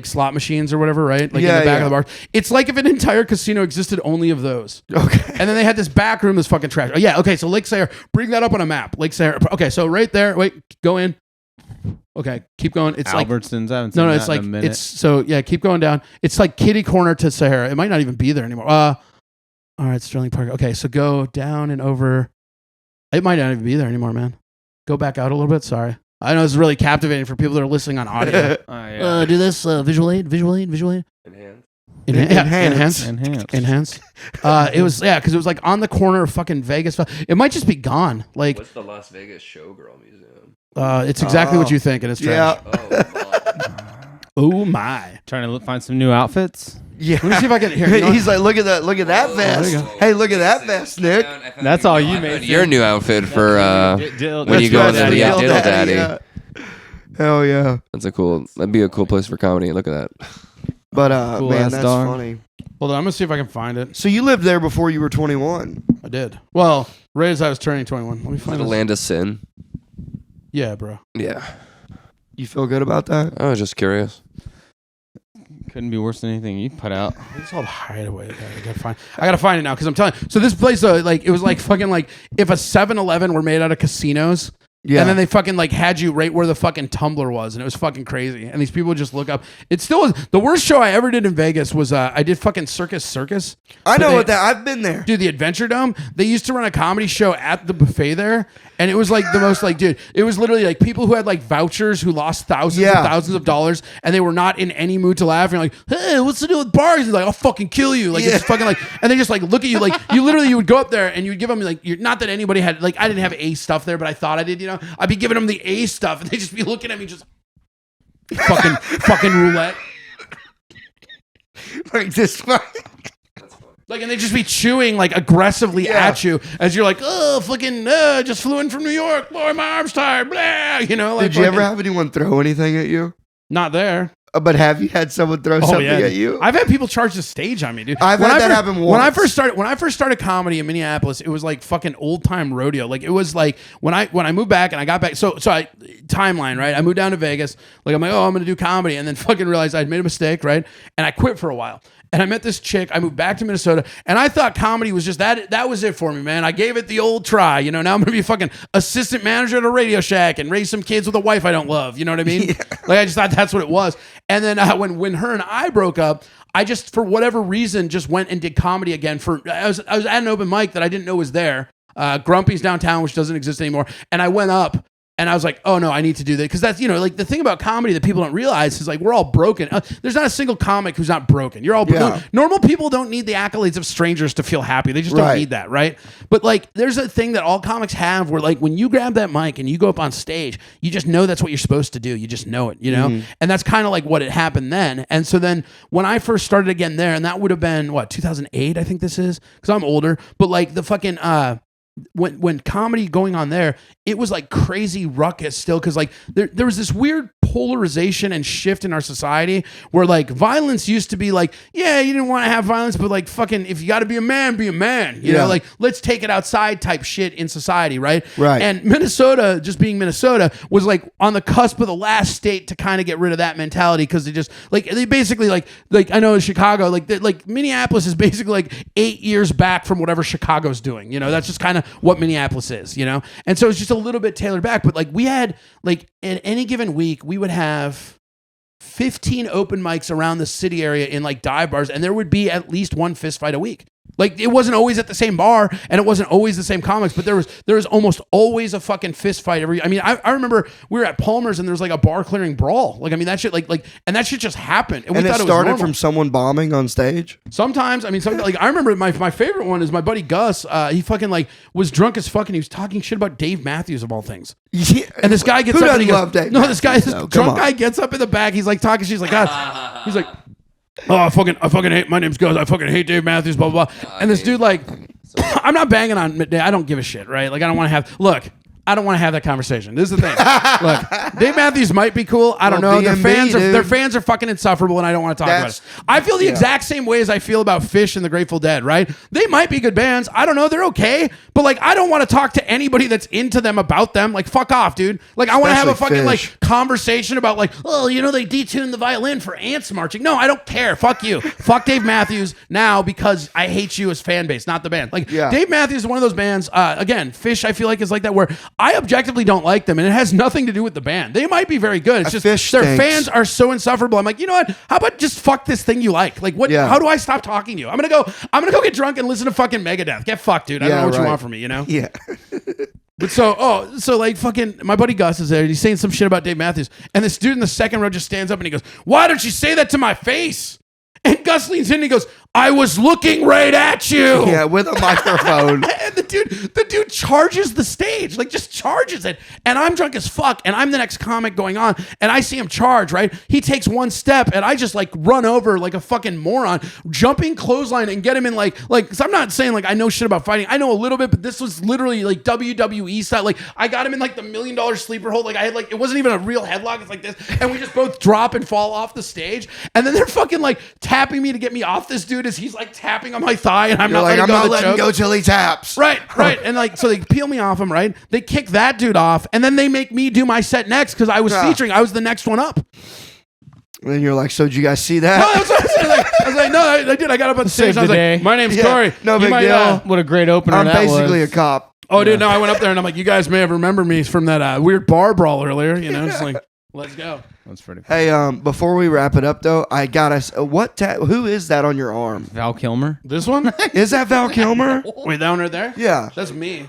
slot machines or whatever, right? Like in the back of the bar. It's like if an entire casino existed only of those. Okay. And then they had this back room that's fucking trash. Oh, yeah. Okay. So Lake Sahara, bring that up on a map. Lake Sahara. Okay. So right there. Wait. Go in. Okay. Keep going. It's Albertsons. I haven't seen no. that It's like in a minute. it's so yeah. Keep going down. It's like kitty corner to Sahara. It might not even be there anymore. All right. Sterling Park. Okay. So go down and over. It might not even be there anymore, man. Go back out a little bit. Sorry. I know this is really captivating for people that are listening on audio. Do this visual aid. Enhance. It was because it was like on the corner of fucking Vegas. It might just be gone. Like, what's the Las Vegas Showgirl Museum? It's exactly what you think, and it's trash. Yeah. Oh my! Trying to find some new outfits. Yeah. Let me see if I can hear. You know He's like, look at that vest. Hey, look at that vest, Nick. That's all you made. Your new outfit for when you go to the Diddle Daddy. Yeah. Hell yeah. That'd be a cool place for comedy. Look at that. But Cool man, ass that's dog. funny. Hold on, I'm gonna see if I can find it. So you lived there before you were 21. I did. Well, right as I was turning 21. Let me Is find it a it. land of sin? Yeah, bro. Yeah. You feel good about that? I was just curious. Couldn't be worse than anything you put out. It's called Hideaway. I gotta find it now because I'm telling you. So this place, like, it was like fucking like if a 7-Eleven were made out of casinos. Yeah. And then they fucking like had you right where the fucking Tumblr was, and it was fucking crazy. And these people would just look up. It still was the worst show I ever did in Vegas was I did fucking Circus. I know what that. I've been there. Dude, the Adventure Dome. They used to run a comedy show at the buffet there, and it was like the most like, dude. It was literally like people who had like vouchers who lost thousands and thousands of dollars, and they were not in any mood to laugh. And you're like, hey, what's the deal with bars? He's like, I'll fucking kill you. Like it's fucking like, and they just like look at you like you would go up there and you'd give them like not that anybody had like I didn't have A stuff there, but I thought I did. You know, I'd be giving them the A stuff, and they just be looking at me just fucking roulette. Like this. Like, and they just be chewing like aggressively at you as you're like, oh, fucking, just flew in from New York. Boy, my arm's tired. Blah. You know, like, did you ever have anyone throw anything at you? Not there. But have you had someone throw something at you? I've had people charge the stage on me, dude. I've had that happen once. When I first started comedy in Minneapolis, it was like fucking old time rodeo. Like it was like when I moved back and I got back. So I timeline, right? I moved down to Vegas. Like I'm like, oh, I'm gonna do comedy, and then fucking realized I'd made a mistake, right? And I quit for a while. And I met this chick. I moved back to Minnesota, and I thought comedy was just that. That was it for me, man. I gave it the old try. You know, now I'm gonna be a fucking assistant manager at a Radio Shack and raise some kids with a wife I don't love. You know what I mean? Yeah. Like I just thought that's what it was. And then when her and I broke up, I just for whatever reason just went and did comedy again. I was at an open mic that I didn't know was there. Grumpy's downtown, which doesn't exist anymore. And I went up. And I was like, oh no, I need to do that. Because that's, you know, like the thing about comedy that people don't realize is like we're all broken. There's not a single comic who's not broken. You're all broken. Normal people don't need the accolades of strangers to feel happy. They just don't need that, right? But like there's a thing that all comics have where like when you grab that mic and you go up on stage, you just know that's what you're supposed to do. You just know it, you know? Mm-hmm. And that's kind of like what had happened then. And so then when I first started again there, and that would have been, 2008, I think this is? Because I'm older. But like the fucking... When comedy going on there, it was like crazy ruckus still because like there was this weird polarization and shift in our society where like violence used to be like, yeah, you didn't want to have violence, but like fucking if you got to be a man, you know, like let's take it outside type shit in society, right? And Minnesota, just being Minnesota, was like on the cusp of the last state to kind of get rid of that mentality because they basically like I know in Chicago, like Minneapolis is basically like 8 years back from whatever Chicago's doing, you know, that's just kind of what Minneapolis is, you know? And so it's just a little bit tailored back, but like we had like in any given week, we would have 15 open mics around the city area in like dive bars, and there would be at least one fist fight a week. Like it wasn't always at the same bar and it wasn't always the same comics, but there was almost always a fucking fist fight I remember we were at Palmer's and there was like a bar clearing brawl. Like, I mean, that shit and that shit just happened. And it started from someone bombing on stage? Sometimes, I mean, like I remember my favorite one is my buddy Gus. He fucking like was drunk as fuck and he was talking shit about Dave Matthews of all things. Yeah. And this guy gets Who up and he doesn't goes, love Dave no, this Matthews, drunk guy gets up in the back. He's like talking. She's like, God, he's like, oh, I fucking hate. My name's Gus. I fucking hate Dave Matthews. Blah blah blah. And this dude like, I'm not banging on. I don't give a shit, right? Like I don't want to have. Look, I don't want to have that conversation. This is the thing. Look, Dave Matthews might be cool. I don't know. Their fans are fucking insufferable, and I don't want to talk about it. I feel the exact same way as I feel about Phish and the Grateful Dead. Right? They might be good bands. I don't know. They're okay, but like I don't want to talk to anybody that's into them about them. Like fuck off, dude. Like I want to have a fucking like conversation about like, oh, you know, they detuned the violin for ants marching. No, I don't care. Fuck you. Fuck Dave Matthews now because I hate you as fan base, not the band. Like Dave Matthews is one of those bands. Again, Phish I feel like is like that where I objectively don't like them, and it has nothing to do with the band. They might be very good. It's just their fans are so insufferable. I'm like, you know what? How about just fuck this thing you like? Like, what? How do I stop talking to you? I'm gonna go get drunk and listen to fucking Megadeth. Get fucked, dude. I don't know what you want from me. You know? Yeah. But so like fucking my buddy Gus is there. And he's saying some shit about Dave Matthews, and this dude in the second row just stands up and he goes, "Why don't you say that to my face?" And Gus leans in and he goes, "I was looking right at you." Yeah, with a microphone. And the dude charges the stage, like just charges it. And I'm drunk as fuck, and I'm the next comic going on, and I see him charge, right? He takes one step, and I just like run over like a fucking moron, jumping clothesline and get him in like, cause I'm not saying like I know shit about fighting. I know a little bit, but this was literally like WWE style. Like I got him in like the $1 million sleeper hold. Like I had like, it wasn't even a real headlock. It's like this. And we just both drop and fall off the stage. And then they're fucking like tapping me to get me off this dude as he's like tapping on my thigh, and I'm not letting go till he taps. Right. And like, so they peel me off him, right? They kick that dude off, and then they make me do my set next because I was featuring. I was the next one up. And then you're like, so did you guys see that? No, that's what I said. I was like, no, I did. I got up on stage. I was like, my name's Corey. No big deal. What a great opener I'm that was. basically a cop. Oh, dude, no, I went up there and I'm like, you guys may have remembered me from that weird bar brawl earlier. You know, just like, let's go. That's pretty cool. Hey, before we wrap it up though, I gotta. Who is that on your arm? Val Kilmer. This one? Is that Val Kilmer? Wait, down right there? Yeah. That's me.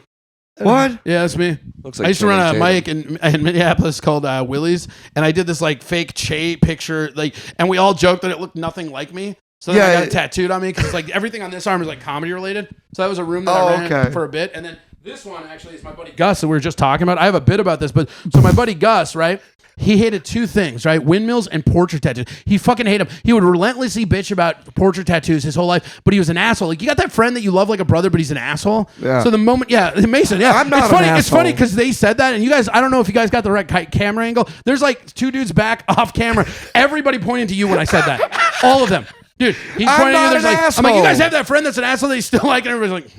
What? Yeah, that's me. Looks like I used to run a Channing mic in Minneapolis called Willie's, and I did this like fake Che picture, like, and we all joked that it looked nothing like me. So then I got it tattooed on me because like everything on this arm is like comedy related. So that was a room that I ran for a bit, and then this one actually is my buddy Gus that we were just talking about. I have a bit about this, but so my buddy Gus, right? He hated two things, right? Windmills and portrait tattoos. He fucking hated them. He would relentlessly bitch about portrait tattoos his whole life, but he was an asshole. Like, you got that friend that you love like a brother, but he's an asshole? Yeah. So the moment, Mason, I'm not it's funny. an asshole. It's funny because they said that, and you guys, I don't know if you guys got the right camera angle. There's like two dudes back off camera. Everybody pointing to you when I said that. All of them. Dude, he's pointing at you. There's like, I'm like, you guys have that friend that's an asshole that you still like, and everybody's like,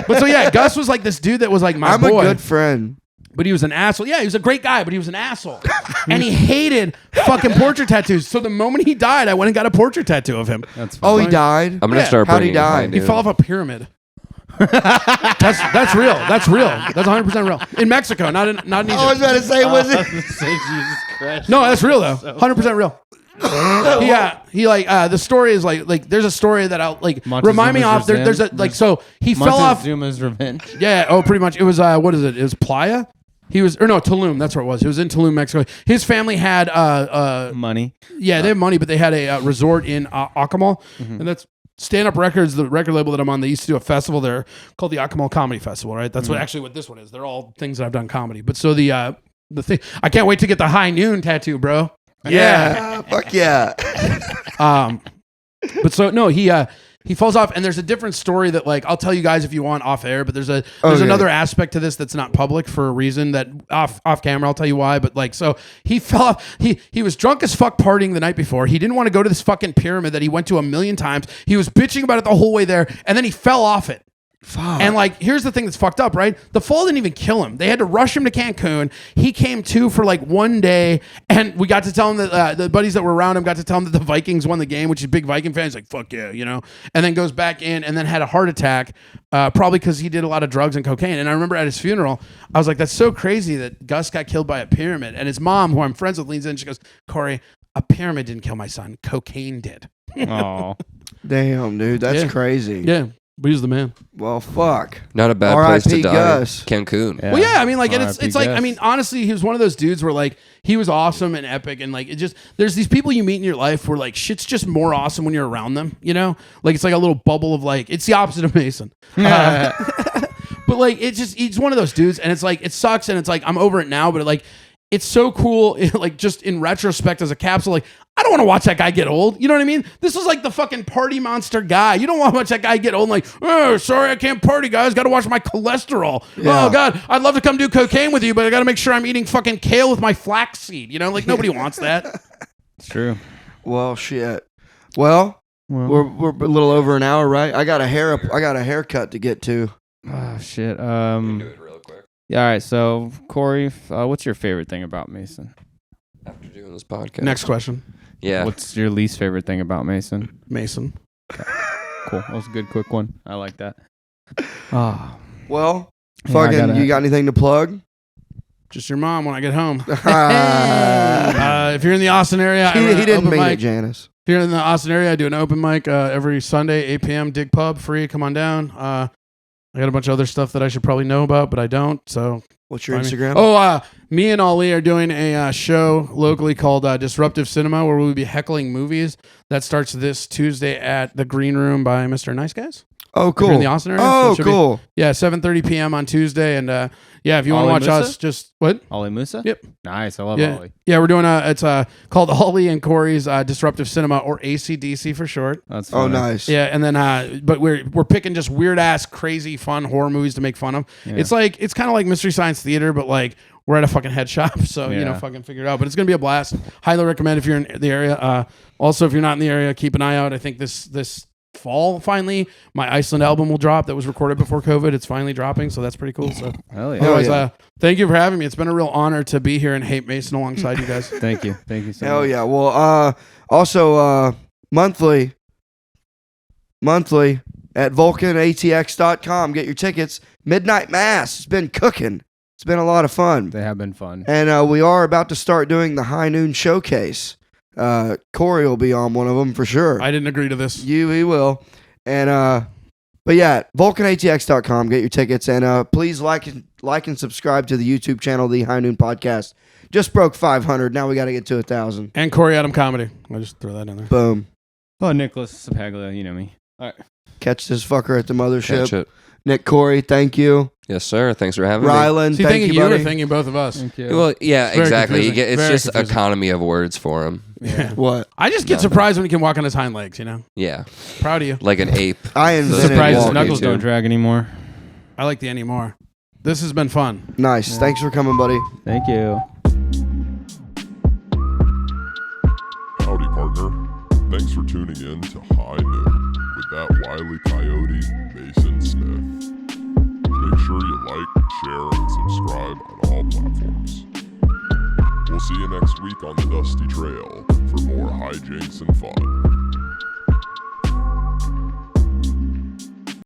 But so yeah, Gus was like this dude that was like my boy. I'm a good friend. But he was an asshole. Yeah, he was a great guy, but he was an asshole. And he hated fucking portrait tattoos. So the moment he died, I went and got a portrait tattoo of him. That's funny. Oh, he died? I'm gonna start. How'd he die? He fell off a pyramid. That's real. That's real. That's 100% real. In Mexico, not in Egypt. I was about to say, was it? Jesus Christ. No, that's real though. 100% real. He like the story is like there's a story that I'll like remind me of. There's a like so he fell off. Montezuma's revenge. Yeah. Oh, pretty much. It was what is it? It was Playa. He was Tulum. That's where it was. It was in Tulum, Mexico. His family had money. Yeah, they have money, but they had a resort in Acapulco, and that's Stand Up Records, the record label that I'm on. They used to do a festival there called the Acapulco Comedy Festival. Right. That's what this one is. They're all things that I've done comedy. But so the thing, I can't wait to get the High Noon tattoo, bro. Yeah. Fuck yeah. But so no, he falls off, and there's a different story that like I'll tell you guys if you want off air. But there's another aspect to this that's not public for a reason that off camera I'll tell you why. But like so he fell off. He was drunk as fuck partying the night before. He didn't want to go to this fucking pyramid that he went to 1,000,000 times. He was bitching about it the whole way there, and then he fell off it. Fuck. And like, here's the thing that's fucked up, right? The fall didn't even kill him. They had to rush him to Cancun. He came to for like one day, and we got to tell him that the buddies that were around him got to tell him that the Vikings won the game, which is a big Viking fan. He's like, fuck yeah, you know? And then goes back in and then had a heart attack, probably because he did a lot of drugs and cocaine. And I remember at his funeral, I was like, that's so crazy that Gus got killed by a pyramid. And his mom, who I'm friends with, leans in and she goes, Corey, a pyramid didn't kill my son. Cocaine did. Oh. Damn, dude, that's Yeah. crazy. Yeah, but he's the man. Well, fuck. Not a bad place to R.I.P. die. Gus. Cancun. Yeah. Well, yeah, I mean, like, and it's R.I.P. like, I Gus. mean, honestly, he was one of those dudes where like he was awesome and epic, and like it just there's these people you meet in your life where like shit's just more awesome when you're around them, you know? Like it's like a little bubble of like it's the opposite of Mason. But like it's just he's one of those dudes, and it's like it sucks, and it's like I'm over it now, but like it's so cool, like just in retrospect as a capsule, like I don't want to watch that guy get old. You know what I mean? This is like the fucking party monster guy. You don't want to watch that guy get old and like, oh, sorry, I can't party, guys. Got to watch my cholesterol. Yeah. Oh, God, I'd love to come do cocaine with you, but I got to make sure I'm eating fucking kale with my flaxseed. You know, like nobody wants that. It's true. Well, shit. Well, we're a little over an hour, right? I got a haircut to get to. Oh shit. Do it real quick Yeah. All right. So Corey, what's your favorite thing about Mason? after doing this podcast. Next question. Yeah. What's your least favorite thing about Mason? Mason. Cool. That was a good, quick one. I like that. Oh. Well, Yeah, I fucking, gotta- you got anything to plug? Just your mom when I get home. he If you're in the Austin area, I run an didn't open mean mic. it, Janice. If you're in the Austin area, I do an open mic every Sunday, 8 p.m. Dig Pub, free. Come on down. I got a bunch of other stuff that I should probably know about, but I don't. So, What's your I mean- Instagram? Oh, me and Ali are doing a show locally called Disruptive Cinema, where we'll be heckling movies. That starts this Tuesday at the Green Room by Mr. Nice Guys. Oh, If you're cool. in the Austin area. Oh, So it should be- cool. yeah, 7:30 p.m. on Tuesday, and yeah, if you want to Ollie watch Musa? us, just what? Ollie Musa? Yep. Nice. I love Yeah, Ollie. yeah, we're doing it's called Ollie and Corey's Disruptive Cinema, or ACDC for short. That's Oh, funny. nice. Yeah, and then but we're picking just weird ass, crazy, fun horror movies to make fun of. Yeah. It's kind of like Mystery Science Theater, but like we're at a fucking head shop, so Yeah. fucking figure it out. But it's gonna be a blast. Highly recommend if you're in the area. Also, if you're not in the area, keep an eye out. I think this fall finally my Iceland album will drop. That was recorded before COVID. It's finally dropping, so that's pretty cool. So, Hell yeah. anyways, yeah. thank you for having me. It's been a real honor to be here and hate Mason alongside you guys. Thank you. Thank you so Hell much. yeah. Well, also monthly at vulcanatx.com. Get your tickets. Midnight Mass. It's been cooking. It's been a lot of fun. They have been fun. And we are about to start doing the High Noon Showcase. Corey will be on one of them for sure. I didn't agree to this. He will. And but yeah, vulcanatx.com. Get your tickets, and please like and subscribe to the YouTube channel, the High Noon Podcast. Just broke 500. Now we got to get to 1,000. And Corey Adam Comedy. I'll just throw that in there. Boom. Oh, Nicholas Ceppaglia, you know me. Catch this fucker at the mothership. Catch it. Nick, Corey, thank you. Yes, sir. Thanks for having me. Rylan, See, thank thinking you, you or buddy. thinking both of us. Thank you. Well, yeah, It's very exactly. confusing. It's Very just confusing. economy of words for him. Yeah. What? I just get surprised when he can walk on his hind legs, Yeah, Proud of you. like an ape. I invented Surprised his walking. knuckles too. don't drag anymore. I like the anymore. This has been fun. Nice. Thanks for coming, buddy. Thank you. Howdy, partner. Thanks for tuning in to High Noon with that wily coyote, Mason Smith. Make sure you like, share, and subscribe on all platforms. We'll see you next week on the Dusty Trail for more hijinks and fun.